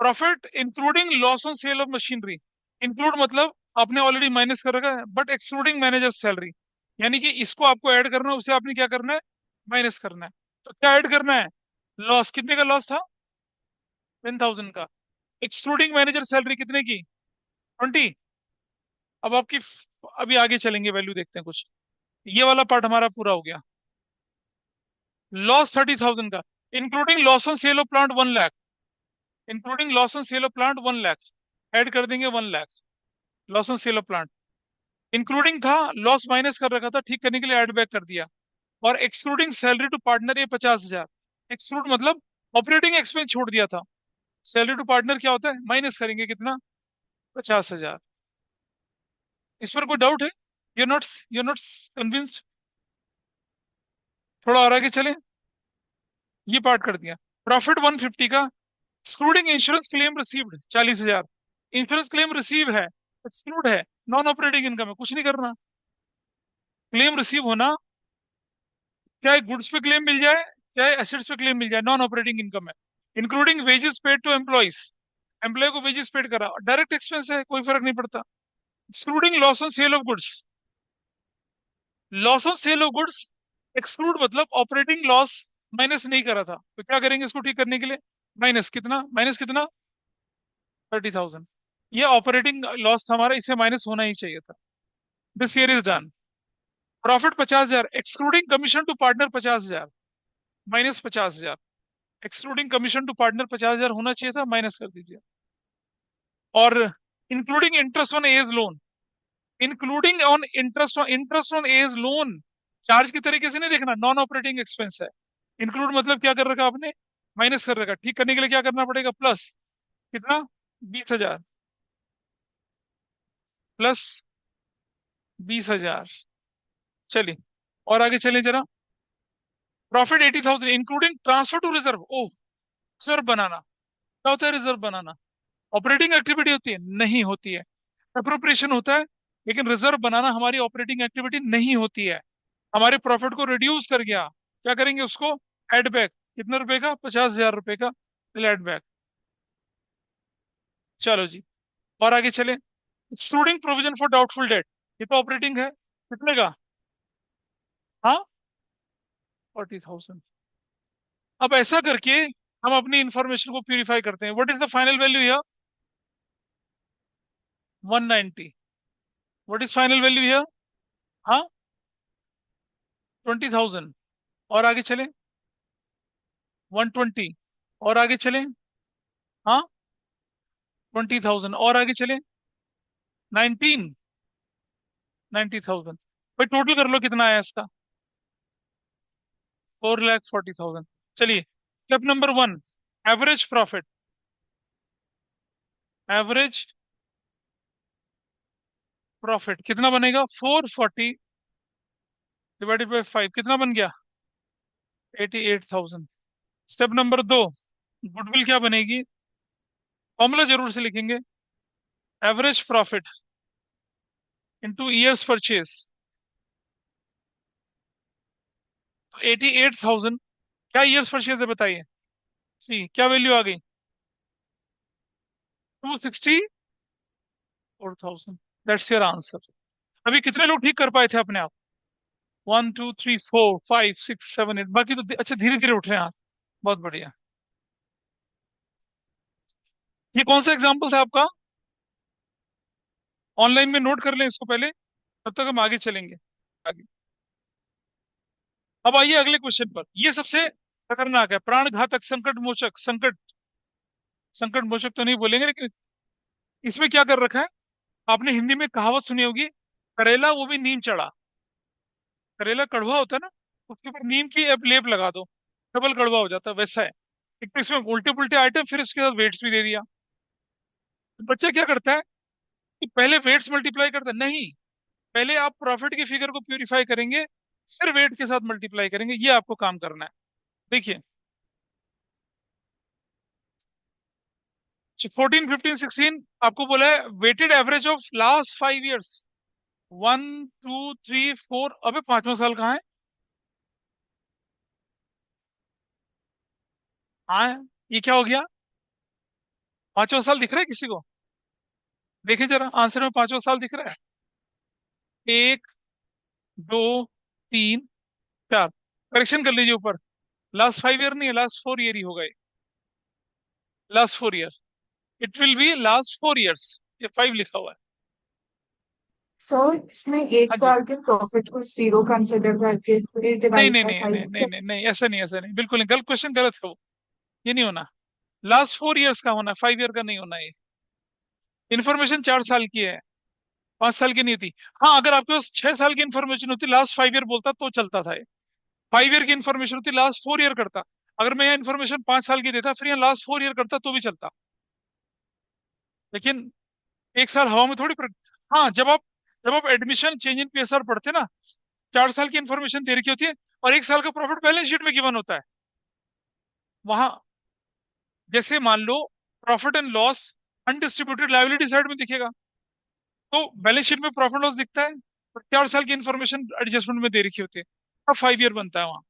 profit including loss on sale of machinery. Include मतलब आपने ऑलरेडी माइनस कर रखा है, बट एक्सक्लूडिंग मैनेजर सैलरी, यानी कि इसको आपको ऐड करना है, उसे आपने क्या करना है, माइनस करना है। तो क्या ऐड करना है, लॉस, कितने का लॉस था, 10,000 का। एक्सक्लूडिंग मैनेजर सैलरी कितने की, 20। अब आपकी अभी आगे चलेंगे, वैल्यू देखते हैं कुछ। ये वाला पार्ट हमारा पूरा हो गया। लॉस 30,000 का, including loss on sale of plant 1 lakh. Including loss on sale of plant 1 lakh, add कर देंगे 1 lakh loss on sale of plant. Including था, लॉस माइनस कर रखा था, ठीक करने के लिए ऐड बैक कर दिया। और एक्सक्लूडिंग सैलरी टू पार्टनर, ये 50,000। एक्सक्लूड मतलब ऑपरेटिंग एक्सपेंस छोड़ दिया था। सैलरी टू पार्टनर क्या होता है, माइनस करेंगे कितना, 50,000। इस पर कोई डाउट है, यू नॉट कन्विंस्ड। थोड़ा और आगे चले, ये पार्ट कर दिया। प्रॉफिट 150 का, excluding insurance claim received 40,000। Insurance claim receive है, एक्सक्लूड है, नॉन ऑपरेटिंग इनकम है, कुछ नहीं करना। क्लेम रिसीव होना, चाहे गुड्स पे क्लेम मिल जाए, चाहे एसेट्स पे क्लेम मिल जाए, नॉन ऑपरेटिंग इनकम है। Including wages paid to employees, employee को वेजेस पेड करा, डायरेक्ट एक्सपेंस है, कोई फर्क नहीं पड़ता। Excluding loss on sale of goods, loss on sale of goods exclude मतलब ऑपरेटिंग लॉस माइनस नहीं करा था, तो क्या करेंगे इसको ठीक करने के लिए, माइनस कितना, 30,000। ये ऑपरेटिंग लॉस था हमारा, इसे माइनस होना ही चाहिए था। This year is done. Profit 50,000, excluding commission to partner 50,000, -50,000। Excluding commission to partner 50,000 होना चाहिए था, माइनस कर दीजिए। और including interest on as loan, including on interest on as loan, charge की तरीके से नहीं देखना, नॉन ऑपरेटिंग एक्सपेंस है। इंक्लूड मतलब क्या कर रखा आपने, माइनस कर रखा। ठीक करने के लिए क्या करना पड़ेगा, प्लस कितना, 20,000, +20,000। चलिए और आगे चले जरा। Profit 80,000 including transfer to reserve, ओ रिजर्व बनाना। क्या होता है रिजर्व बनाना, ऑपरेटिंग एक्टिविटी होती है, नहीं होती है। अप्रोप्रिएशन होता है, लेकिन रिजर्व बनाना हमारी ऑपरेटिंग एक्टिविटी नहीं होती है। हमारे प्रॉफिट को रिड्यूस कर गया, क्या करेंगे उसको, एड बैक। कितने रुपए का, 50,000 रुपए का, एड बैक। चलो जी और आगे चले। Excluding provision for doubtful debt, ये तो ऑपरेटिंग है, कितने का, हाँ 40,000। अब ऐसा करके हम अपनी इंफॉर्मेशन को प्यूरिफाई करते हैं। What is the final value here, 190। What is final value here, हाँ 20,000। और आगे चले, 120। और आगे चले, हाँ 20,000। और आगे चले, 19, 90,000। भाई टोटल कर लो कितना आया इसका, 4,40,000। चलिए step number 1, average profit. Average profit कितना बनेगा, 440 ÷ 5 कितना बन गया, 88,000। स्टेप नंबर 2, गुडविल क्या बनेगी, फॉर्मूला जरूर से लिखेंगे, average profit into years purchase. तो 88,000 क्या ईयर्स परचेज है बताइए, सी क्या वैल्यू आ गई, 264,000। That's your answer. अभी कितने लोग ठीक कर पाए थे अपने आप, 1 2 3 4 5 6 7 8, बाकी तो अच्छा धीरे धीरे उठ रहे हैं आप, बहुत बढ़िया। ये कौन सा एग्जाम्पल था आपका, ऑनलाइन में नोट कर लें इसको पहले, तब तक हम आगे चलेंगे आगे। अब आइए अगले क्वेश्चन पर। ये सबसे खतरनाक है, प्राण घातक, संकट मोचक, संकट मोचक तो नहीं बोलेंगे, लेकिन इसमें क्या कर रखा है, आपने हिंदी में कहावत सुनी होगी, करेला वो भी नीम चढ़ा। करेला कड़वा होता है ना, उसके ऊपर नीम की लेप लगा दो, डबल कड़वा हो जाता है, वैसा है। एक तो इसमें उल्टे पुल्टे आइटम, फिर उसके साथ वेट्स भी दे दिया। तो बच्चा क्या करता है कि पहले वेट्स मल्टीप्लाई करता है, नहीं, पहले आप प्रॉफिट की फिगर को प्यूरिफाई करेंगे, फिर वेट के साथ मल्टीप्लाई करेंगे, ये आपको काम करना है। देखिए 14, 15, 16 आपको बोला है weighted average of last 5 years, 1, 2, 3, 4, अबे पांचवा साल कहाँ है? हाँ, ये क्या हो गया? पांचवा साल दिख रहा है किसी को? देखें जरा आंसर में पांचवा साल दिख रहा है? 1, 2, 3, 4, करेक्शन कर लीजिए ऊपर, लास्ट 5 ईयर नहीं है, लास्ट 4 ईयर ही हो गए, last 4 year, it will be last 4 years, ये 5 लिखा हुआ है। सर इसमें एक हाँ जी। साल के प्रॉफिट को जीरो कंसिडर करके फिर नहीं डिवाइड नहीं बाय नहीं नहीं नहीं नहीं फाइव। नहीं, ऐसा नहीं, ऐसा नहीं, बिल्कुल नहीं, गलत क्वेश्चन, गलत है वो, ये नहीं होना। लास्ट 4 ईयर्स का होना है, 5 ईयर का नहीं होना ये। इन्फॉर्मेशन 4 साल की है, 5 साल की नहीं होती। हाँ, अगर आपके पास 6 साल की इन्फॉर्मेशन होती, लास्ट 5 ईयर बोलता तो चलता था ये। 5 ईयर की इन्फॉर्मेशन होती, लास्ट 4 ईयर करता। अगर मैं यहाँ इन्फॉर्मेशन 5 साल की देता, फिर यहाँ लास्ट 4 ईयर करता तो भी चलता, लेकिन एक साल हवा में थोड़ी हाँ, जब आप एडमिशन चेंज इन पीएसआर पढ़ते ना, 4 साल की इन्फॉर्मेशन दे रखी होती है, और 1 साल का प्रॉफिट बैलेंस शीट में गिवन होता है। वहां जैसे मान लो profit and loss undistributed liability side में दिखेगा, तो बैलेंस शीट में प्रॉफिट लॉस दिखता है, और 4 साल की इन्फॉर्मेशन एडजस्टमेंट में दे रखी होती है, अब 5 ईयर बनता है वहां,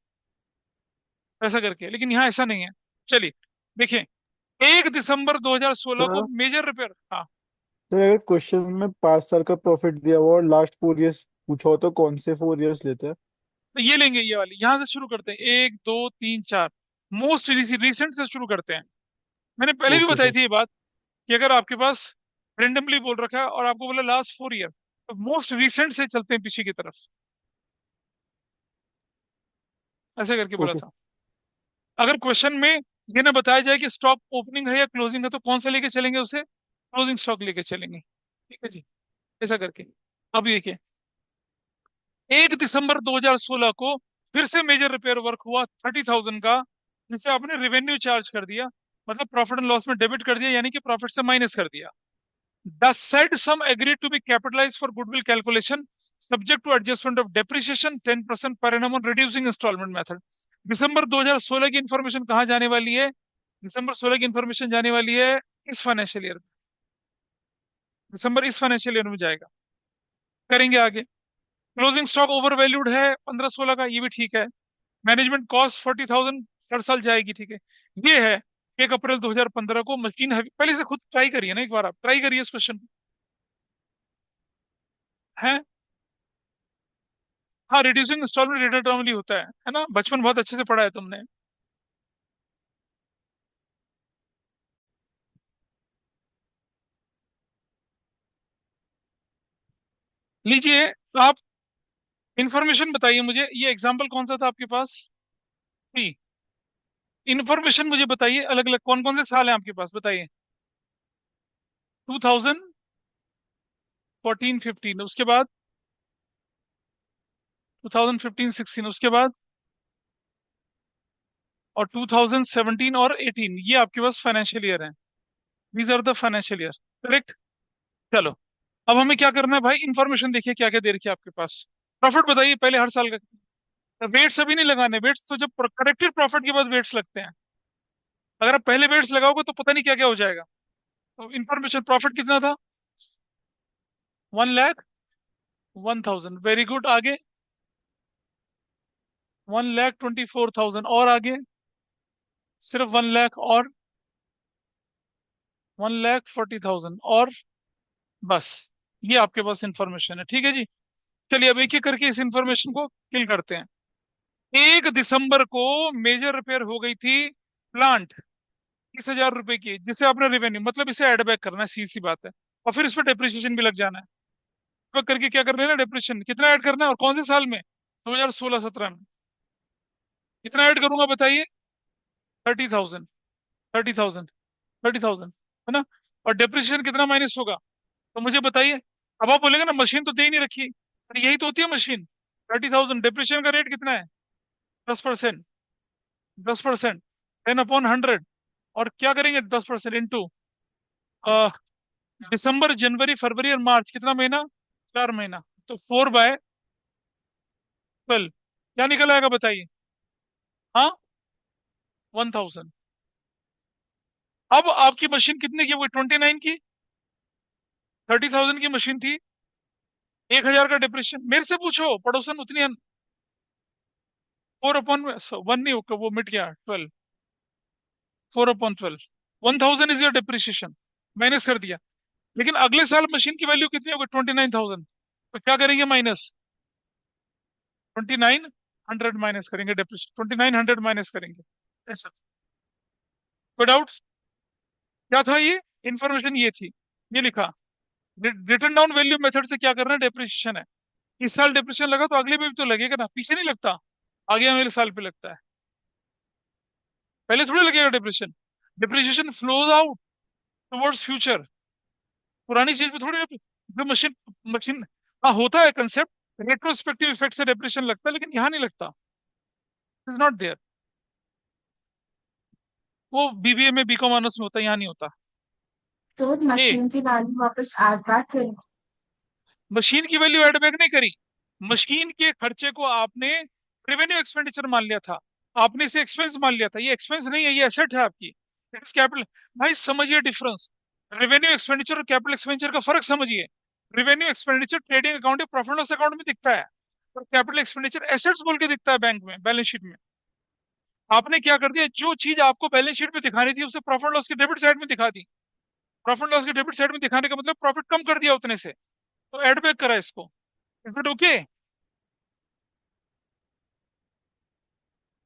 ऐसा करके। लेकिन यहाँ ऐसा नहीं है। चलिए देखिए, 1 दिसंबर 2016 को सर मेजर रिपेयर, हाँ। सर अगर क्वेश्चन में 5 साल का प्रॉफिट दिया हुआ और लास्ट 4 इयर्स पूछा हो तो कौन से 4 इयर्स लेते हैं? तो ये लेंगे, ये वाली यहां से शुरू करते हैं, 1, 2, 3, 4, मोस्ट रिसेंट से शुरू करते हैं। मैंने पहले भी ओके बताई सर। थी ये बात, कि अगर आपके पास रेंडमली बोल रखा है और आपको बोला लास्ट 4 ईयर, तो मोस्ट रिसेंट से चलते हैं पीछे की तरफ, ऐसे करके बोला ओके। था। अगर क्वेश्चन में ये ना बताया जाए कि स्टॉक ओपनिंग है या क्लोजिंग है, तो कौन सा लेके चलेंगे, उसे क्लोजिंग स्टॉक लेके चलेंगे, ठीक है जी, ऐसा करके। अब देखिए 1 दिसंबर 2016 को फिर से मेजर रिपेयर वर्क हुआ 30,000 का, जिसे आपने रेवेन्यू चार्ज कर दिया, मतलब प्रॉफिट एंड लॉस में डेबिट कर दिया, यानी कि प्रॉफिट से माइनस कर दिया। The said sum agreed to be capitalized for goodwill calculation, subject to adjustment of depreciation 10% per annum on reducing installment method। दिसंबर 2016 की इंफॉर्मेशन कहाँ जाने वाली है? दिसंबर 16 की इंफॉर्मेशन जाने वाली है इस फाइनेंशियल ईयर में, दिसंबर इस फाइनेंशियल ईयर में जाएगा। करेंगे आगे। क्लोजिंग स्टॉक ओवर वैल्यूड है 15-16 का, ये भी ठीक है। मैनेजमेंट कॉस्ट 40,000 हर साल जाएगी, ठीक है। ये है 1 अप्रैल 2015 को मशीन हैवी, पहले से खुद ट्राई करिए ना, एक बार आप ट्राई करिए इस क्वेश्चन है। हाँ, रिड्यूसिंग इंस्टॉलमेंट रेट टर्मली होता है ना, बचपन बहुत अच्छे से पढ़ा है तुमने। लीजिए आप इंफॉर्मेशन बताइए मुझे, ये एग्जांपल कौन सा था आपके पास? थ्री। इंफॉर्मेशन मुझे बताइए, अलग अलग कौन कौन से साल हैं आपके पास, बताइए। 2014, 15, उसके बाद 2015, 16, उसके बाद, और 2017 और 18, ये आपके पास फाइनेंशियल ईयर है। These are the financial year, correct. चलो, अब हमें क्या करना है भाई, इंफॉर्मेशन देखिए क्या क्या दे रखी है आपके पास। प्रॉफिट बताइए पहले हर साल का। वेट्स अभी नहीं लगाने, वेट्स तो जब करेक्टेड प्रॉफिट के बाद वेट्स लगते हैं। अगर आप पहले वेट्स लगाओगे तो पता नहीं क्या क्या हो जाएगा। तो इंफॉर्मेशन प्रॉफिट कितना था? 1,01,000, वेरी गुड, आगे 1,24,000, और आगे सिर्फ 1 लाख, और 1,40,000, और बस, ये आपके पास इंफॉर्मेशन है, ठीक है जी। चलिए अब एक एक करके इस इंफॉर्मेशन को किल करते हैं। 1 दिसंबर को मेजर रिपेयर हो गई थी प्लांट, 30,000 रुपए की, जिसे आपने रेवेन्यू, मतलब इसे एड बैक करना है, सीधी सी बात है। और फिर इस पर डेप्रिसिएशन भी लग जाना है। तो करके क्या करना है ना, डेप्रिसिएशन कितना ऐड करना है और कौन से साल में, 2016-17 में। कितना ऐड करूंगा बताइए? 30,000, 30,000, 30,000, है ना। और डेप्रिसिएशन कितना माइनस होगा, तो मुझे बताइए। अब आप बोलेंगे ना मशीन तो दे ही नहीं रखी, अरे यही तो होती है मशीन। 30,000, डेप्रिसिएशन का रेट कितना है? 10%। 10%, 10/100। और क्या करेंगे 10% इंटू दिसंबर, जनवरी, फरवरी और मार्च, कितना महीना? 4 महीना। तो 4/12 क्या निकल आएगा बताइए? हाँ, 1,000। अब आपकी मशीन कितने की हो गई? 29 की। 30,000 की मशीन थी, 1,000 का डिप्रेशन। मेरे से पूछो पड़ोसन उतनी। 4/1 नहीं होगा, वो मिट गया 12। 4/12, 1,000 इज योर डिप्रिसिएशन, माइनस कर दिया। लेकिन अगले साल मशीन की वैल्यू कितनी होगी? 29,000। तो क्या करेंगे माइनस? 2,900 माइनस करेंगे, डिप्रिसिएशन 2,900 माइनस करेंगे। ऐसा। कोई डाउट? क्या था ये इंफॉर्मेशन? ये थी, ये लिखा। रिटर्न डाउन वैल्यू मेथड से क्या करना है? डेप्रिसिएशन है। इस साल डिप्रेशन लगा तो अगले में भी तो लगेगा ना, पीछे नहीं लगता, आगे अगले साल पे लगता है, पहले थोड़ी लगेगा depression. Depreciation flows out towards future, पुरानी चीज पे थोड़ी। जो मशीन मशीन हाँ होता है कंसेप्ट, रेट्रोस्पेक्टिव इफेक्ट से डिप्रेशन लगता है, लेकिन यहाँ नहीं लगता, इज नॉट देयर। वो बीबीए में, बीकॉम ऑनर्स में होता है, यहाँ नहीं होता। तो ए, मशीन की वैल्यू वापस ऐड बैक करें। मशीन की वैल्यू एड बैक नहीं करी। मशीन के खर्चे को आपने रेवेन्यू एक्सपेंडिचर मान लिया था, आपने इसे एक्सपेंस मान लिया था। ये एक्सपेंस नहीं है, ये एसेट है आपकी, इट इज कैपिटल। भाई समझिए डिफरेंस, रेवेन्यू एक्सपेंडिचर और कैपिटल एक्सपेंडिचर का फर्क समझिए। रेवेन्यू एक्सपेंडिचर ट्रेडिंग अकाउंट या प्रॉफिट लॉस अकाउंट में दिखता है, और कैपिटल एक्सपेंडिचर एसेट्स बोल के दिखता है बैंक में, बैलेंस शीट में। आपने क्या कर दिया, जो चीज आपको बैलेंस शीट में दिखानी थी उसे प्रॉफिट लॉस के डेबिट साइड में दिखा दी। प्रॉफिट लॉस के डेबिट साइड में दिखाने का मतलब प्रॉफिट कम कर दिया उतने से, तो एड बैक करा इसको। Is it okay?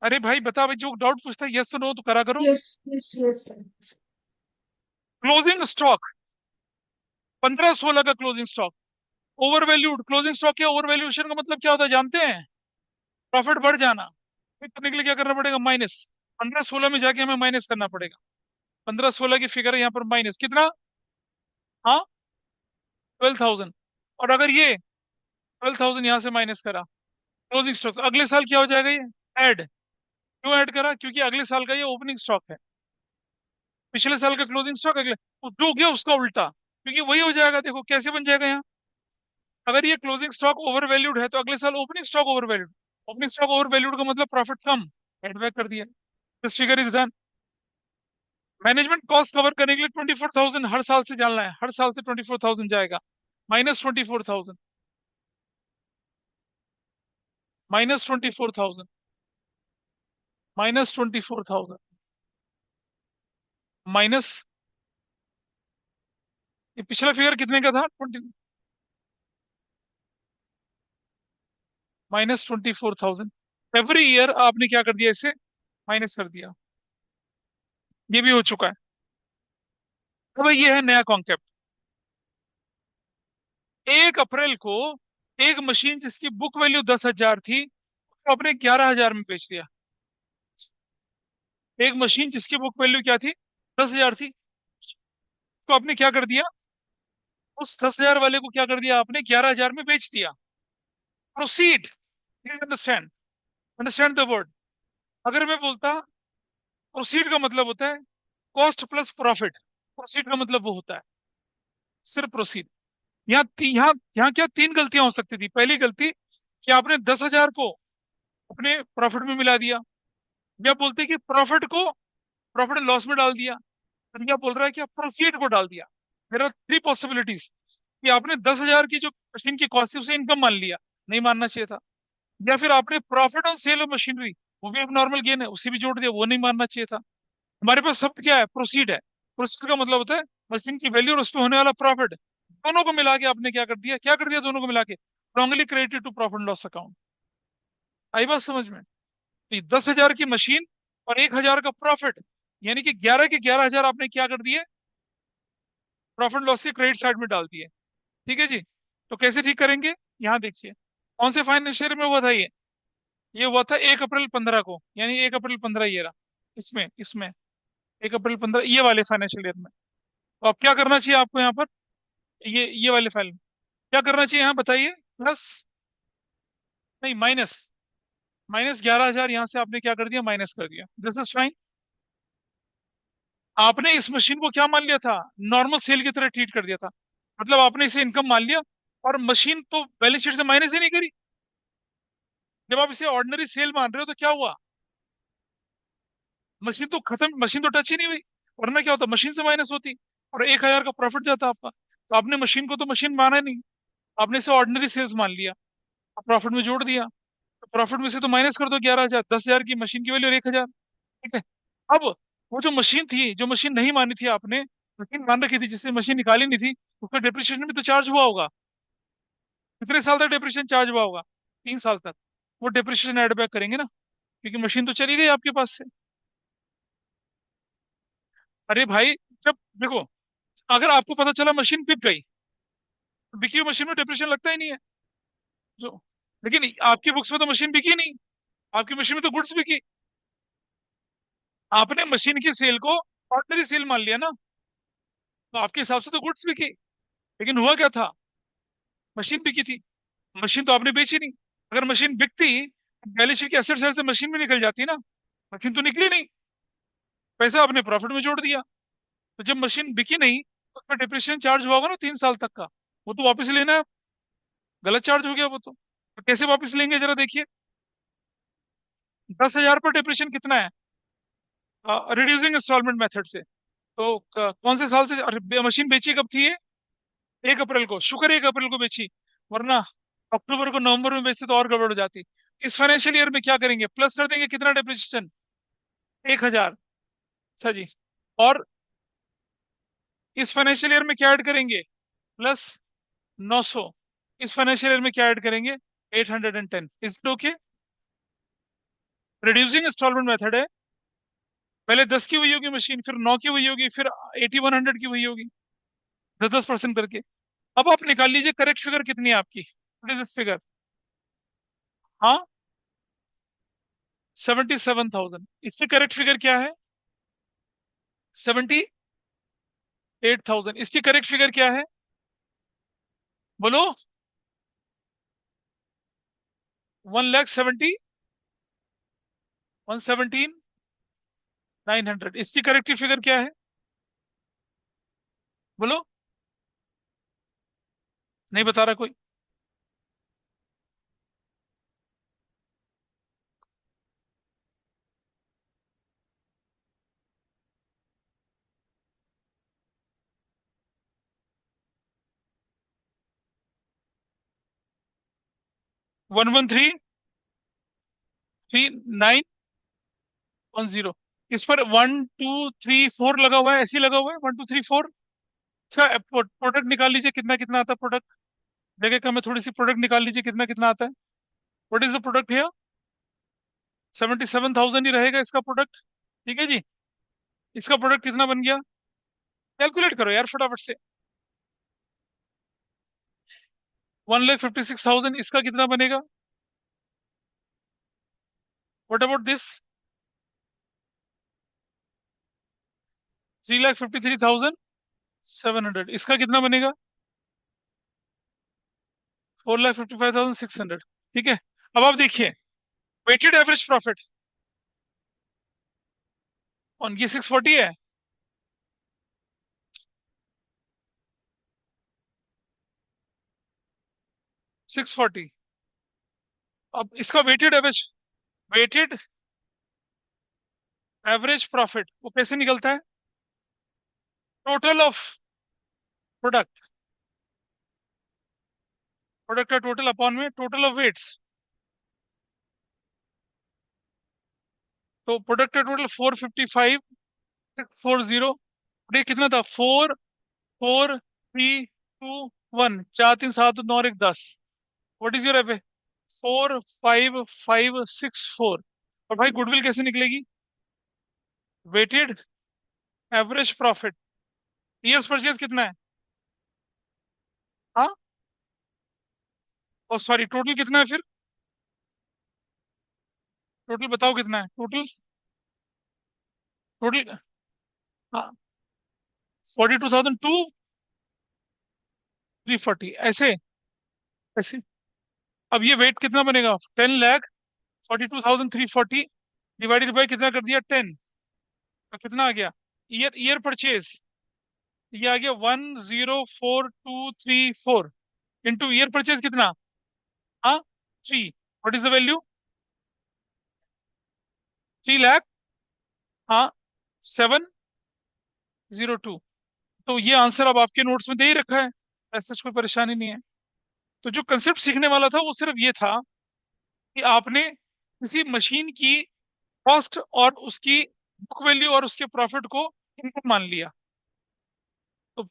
अरे भाई बता भाई, जो डाउट पूछता है यस तो नो तो करा करो। Yes yes yes. Closing stock, 15-16 का closing stock, over valued. Closing stock के ओवर वैल्यूएशन का मतलब क्या होता है जानते हैं? प्रॉफिट बढ़ जाना। फिर करने के लिए क्या करना पड़ेगा? माइनस। 15-16 में जाके हमें माइनस करना पड़ेगा। 15-16 की फिगर है यहाँ पर, माइनस कितना? हाँ, 12,000। और अगर ये 12,000 यहाँ से माइनस करा क्लोजिंग स्टॉक, तो अगले साल क्या हो जाएगा ये? ऐड। क्यों ऐड करा? क्योंकि अगले साल का ये ओपनिंग स्टॉक है, पिछले साल का क्लोजिंग स्टॉक अगले, जो हो गया उसका उल्टा, क्योंकि वही हो जाएगा। देखो कैसे बन जाएगा यहाँ। अगर ये क्लोजिंग स्टॉक ओवर वैल्यूड है तो अगले साल opening stock over valued. Opening stock over valued का मतलब प्रॉफिट कम, एड बैक कर दिया। This figure is done. Management cost cover करने के लिए 24,000 हर साल से जाना है, हर साल से 24,000 जाएगा। -24,000, -24,000, -24,000, माइनस। ये पिछला फिगर कितने का था? 20, -24,000। एवरी ईयर आपने क्या कर दिया, इसे माइनस कर दिया। ये भी हो चुका है। अब ये है नया कॉन्सेप्ट। 1 अप्रैल को एक मशीन जिसकी बुक वैल्यू 10,000 थी, उसको आपने 11,000 में बेच दिया। एक मशीन जिसकी बुक वैल्यू क्या थी? 10,000 थी, तो आपने क्या कर दिया? उस 10,000 वाले को क्या कर दिया आपने? 11,000 में बेच दिया। Proceed. Understand, understand the word. अगर मैं बोलता, प्रोसीड का मतलब होता है कॉस्ट प्लस प्रॉफिट। प्रोसीड का मतलब वो होता है सिर्फ प्रोसीड। यहाँ क्या 3 गलतियां हो सकती थी। पहली गलती कि आपने 10,000 को अपने प्रॉफिट में मिला दिया, या बोलते कि प्रॉफिट को प्रॉफिट एंड लॉस में डाल दिया। फिर क्या बोल रहा है कि प्रोसीड को डाल दिया। मेरा 3 पॉसिबिलिटीज कि आपने 10,000 की जो मशीन की कॉस्ट थी उसे इनकम मान लिया, नहीं मानना चाहिए था। या फिर आपने profit on sale of machinery, वो भी एक नॉर्मल गेन है, उसे भी जोड़ दिया, वो नहीं मानना चाहिए था। हमारे पास शब्द क्या है? प्रोसीड है। प्रोसीड का मतलब होता है मशीन की वैल्यू और उस पर होने वाला प्रॉफिट, दोनों को मिला के आपने क्या कर दिया? क्या कर दिया? दोनों को मिला के wrongly credited to profit loss account. आई बात समझ में? तो 10,000 की मशीन और 1,000 का प्रॉफिट, यानी कि 11 के 11,000 आपने क्या कर दिए? प्रॉफिट लॉस की क्रेडिट साइड में डाल दिए। ठीक है जी। तो कैसे ठीक करेंगे, यहाँ देखिए कौन से फाइनेंशियल ईयर में हुआ था ये हुआ था 1 अप्रैल 15 को, यानी 1 अप्रैल 15 ये रहा, इसमें इसमें 1 अप्रैल 15 ये वाले फाइनेंशियल ईयर में। तो अब क्या करना चाहिए आपको यहाँ पर, ये वाले फाइल में क्या करना चाहिए यहाँ बताइए, प्लस, नहीं माइनस, -11,000 यहाँ से आपने क्या कर दिया, माइनस कर दिया, दिस इज फाइन। आपने इस मशीन को क्या मान लिया था, नॉर्मल सेल की तरह ट्रीट कर दिया था, मतलब आपने इसे इनकम मान लिया, और मशीन तो बैलेंस शीट से माइनस ही नहीं करी। जब आप इसे ऑर्डिनरी सेल मान रहे हो तो क्या हुआ, मशीन तो खत्म, मशीन तो टच ही नहीं हुई, वरना क्या होता, मशीन से माइनस होती और 1,000 का प्रॉफिट जाता आपका। तो आपने मशीन को तो मशीन माना ही नहीं, आपने इसे ऑर्डिनरी सेल्स मान लिया, प्रॉफिट में जोड़ दिया। तो प्रॉफिट में से तो माइनस कर दो 11,000, 10,000 की मशीन की वैल्यू और 1,000। ठीक है। अब वो जो मशीन थी, जो मशीन नहीं मानी थी आपने, मशीन मान रखी थी जिससे मशीन निकाली नहीं थी, उसका डिप्रिसिएशन भी तो चार्ज हुआ होगा। कितने साल तक डिप्रिसिएशन चार्ज हुआ होगा, 3 साल तक। वो डिप्रिसिएशन एड बैक करेंगे ना, क्योंकि मशीन तो चली गई आपके पास से। अरे भाई, जब देखो, अगर आपको पता चला मशीन बिक गई, तो बिकी हुई मशीन में डिप्रिसिएशन लगता ही नहीं है जो, लेकिन आपकी बुक्स में तो मशीन बिकी नहीं, आपकी मशीन में तो गुड्स बिकी। आपने मशीन की सेल को ऑर्डिनरी सेल मान लिया ना, तो आपके हिसाब से तो गुड्स बिकी, लेकिन हुआ क्या था, मशीन बिकी थी, मशीन तो आपने बेची नहीं। अगर मशीन बिकती, बैलेंस शीट की एसेट साइड से मशीन भी निकल जाती ना, मशीन तो निकली नहीं, पैसा आपने प्रॉफिट में जोड़ दिया। तो जब मशीन बिकी नहीं, तो उसमें डिप्रिसिएशन चार्ज हुआ होगा ना 3 साल तक का, वो तो वापस लेना है, गलत चार्ज हो गया वो तो कैसे वापस लेंगे जरा देखिए। 10,000 पर डिप्रिसिएशन कितना है, रिड्यूसिंग इंस्टॉलमेंट मेथड से। तो कौन से साल से, अरे मशीन बेची कब थी ये, 1 अप्रैल को, शुक्र है 1 अप्रैल को बेची, वरना अक्टूबर को नवंबर में बेचते तो और गड़बड़ हो जाती। इस फाइनेंशियल ईयर में क्या करेंगे, प्लस कर देंगे, कितना डिप्रिसिएशन, 1,000। अच्छा जी। और इस फाइनेंशियल ईयर में क्या ऐड करेंगे, प्लस 900। इस फाइनेंशियल ईयर में क्या ऐड करेंगे, 810। Is it okay, reducing installment method है, पहले 10 की हुई होगी मशीन, फिर 9 की हुई होगी, फिर 8100 की हुई होगी, 10-10% करके। अब आप निकाल लीजिए करेक्ट फिगर कितनी है आपकी, फिगर, हाँ 77,000। इससे करेक्ट फिगर क्या है, 78,000। इसकी करेक्ट फिगर क्या है, बोलो, 1,70,000, 117,900। इसकी करेक्ट फिगर क्या है, बोलो, नहीं बता रहा कोई। 113,3,910। इस पर 1 2 3 4 लगा हुआ है, ऐसे ही लगा हुआ है, 1 2 3 4। इसका प्रोडक्ट निकाल लीजिए, कितना कितना आता है प्रोडक्ट, जगह कम है थोड़ी सी, प्रोडक्ट निकाल लीजिए कितना कितना आता है। What is the product here, 77,000 ही रहेगा इसका प्रोडक्ट। ठीक है जी। इसका प्रोडक्ट कितना बन गया, कैलकुलेट करो यार फटाफट से। 1,56,000। इसका कितना बनेगा, व्हाट अबाउट दिस, 3,53,700। इसका कितना बनेगा, 4,55,600। ठीक है। अब आप देखिए, वेटेड एवरेज प्रॉफिट ऑन ये 640 है, 640। अब इसका वेटेड एवरेज प्रॉफिट वो कैसे निकलता है, टोटल ऑफ प्रोडक्ट, प्रोडक्ट का टोटल अपॉन में टोटल ऑफ वेट्स। तो प्रोडक्ट का टोटल 455,640। ये कितना था, 4, 4, 3, 2, 1, 4, 3, 7, 9 और 1, 10। What is your F, 4, 5, 5, 6, 4। और भाई गुडविल कैसे निकलेगी, weighted average profit, years purchase कितना है, हाँ, और सॉरी, टोटल कितना है फिर? टोटल बताओ कितना है टोटल? टोटल, हाँ, 42,340 ऐसे, ऐसे। अब ये वेट कितना बनेगा? 10,42,340 डिवाइडेड बाई कितना कर दिया? 10। तो कितना आ गया? ईयर ईयर परचेज, ये आ गया 104,234 इंटू ईयर परचेज कितना? हाँ, 3। What is the value? 3 lakh, हाँ, 702। तो ये आंसर अब आपके नोट्स में दे ही रखा है, ऐसा कोई परेशानी नहीं है। तो जो कंसेप्ट सीखने वाला था वो सिर्फ ये था कि आपने किसी मशीन की कॉस्ट और उसकी बुक वैल्यू और उसके प्रॉफिट को इनपुट मान लिया। तो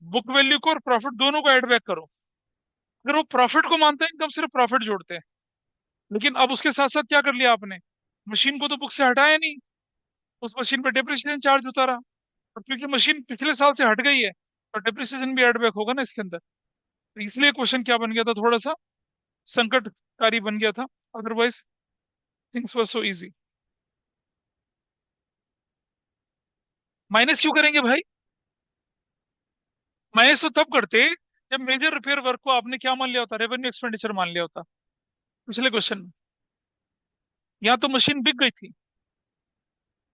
बुक वैल्यू को और प्रॉफिट दोनों को ऐड बैक करो। अगर वो प्रॉफिट को मानते हैं तो हम सिर्फ प्रॉफिट जोड़ते हैं। लेकिन अब उसके साथ साथ क्या कर लिया आपने? मशीन को तो बुक से हटाया नहीं, उस मशीन पर डेप्रिसिएशन चार्ज उतारा। और क्योंकि मशीन पिछले साल से हट गई है तो डेप्रिसिएशन भी ऐड बैक होगा ना इसके अंदर। तो इसलिए क्वेश्चन क्या बन गया था, थोड़ा सा संकटकारी बन गया था। Otherwise things were so easy. Minus क्यों करेंगे भाई? माइनस तो तब करते जब मेजर रिपेयर वर्क को आपने क्या मान लिया होता? रेवेन्यू एक्सपेंडिचर मान लिया होता पिछले क्वेश्चन में। यहाँ तो मशीन बिक गई थी।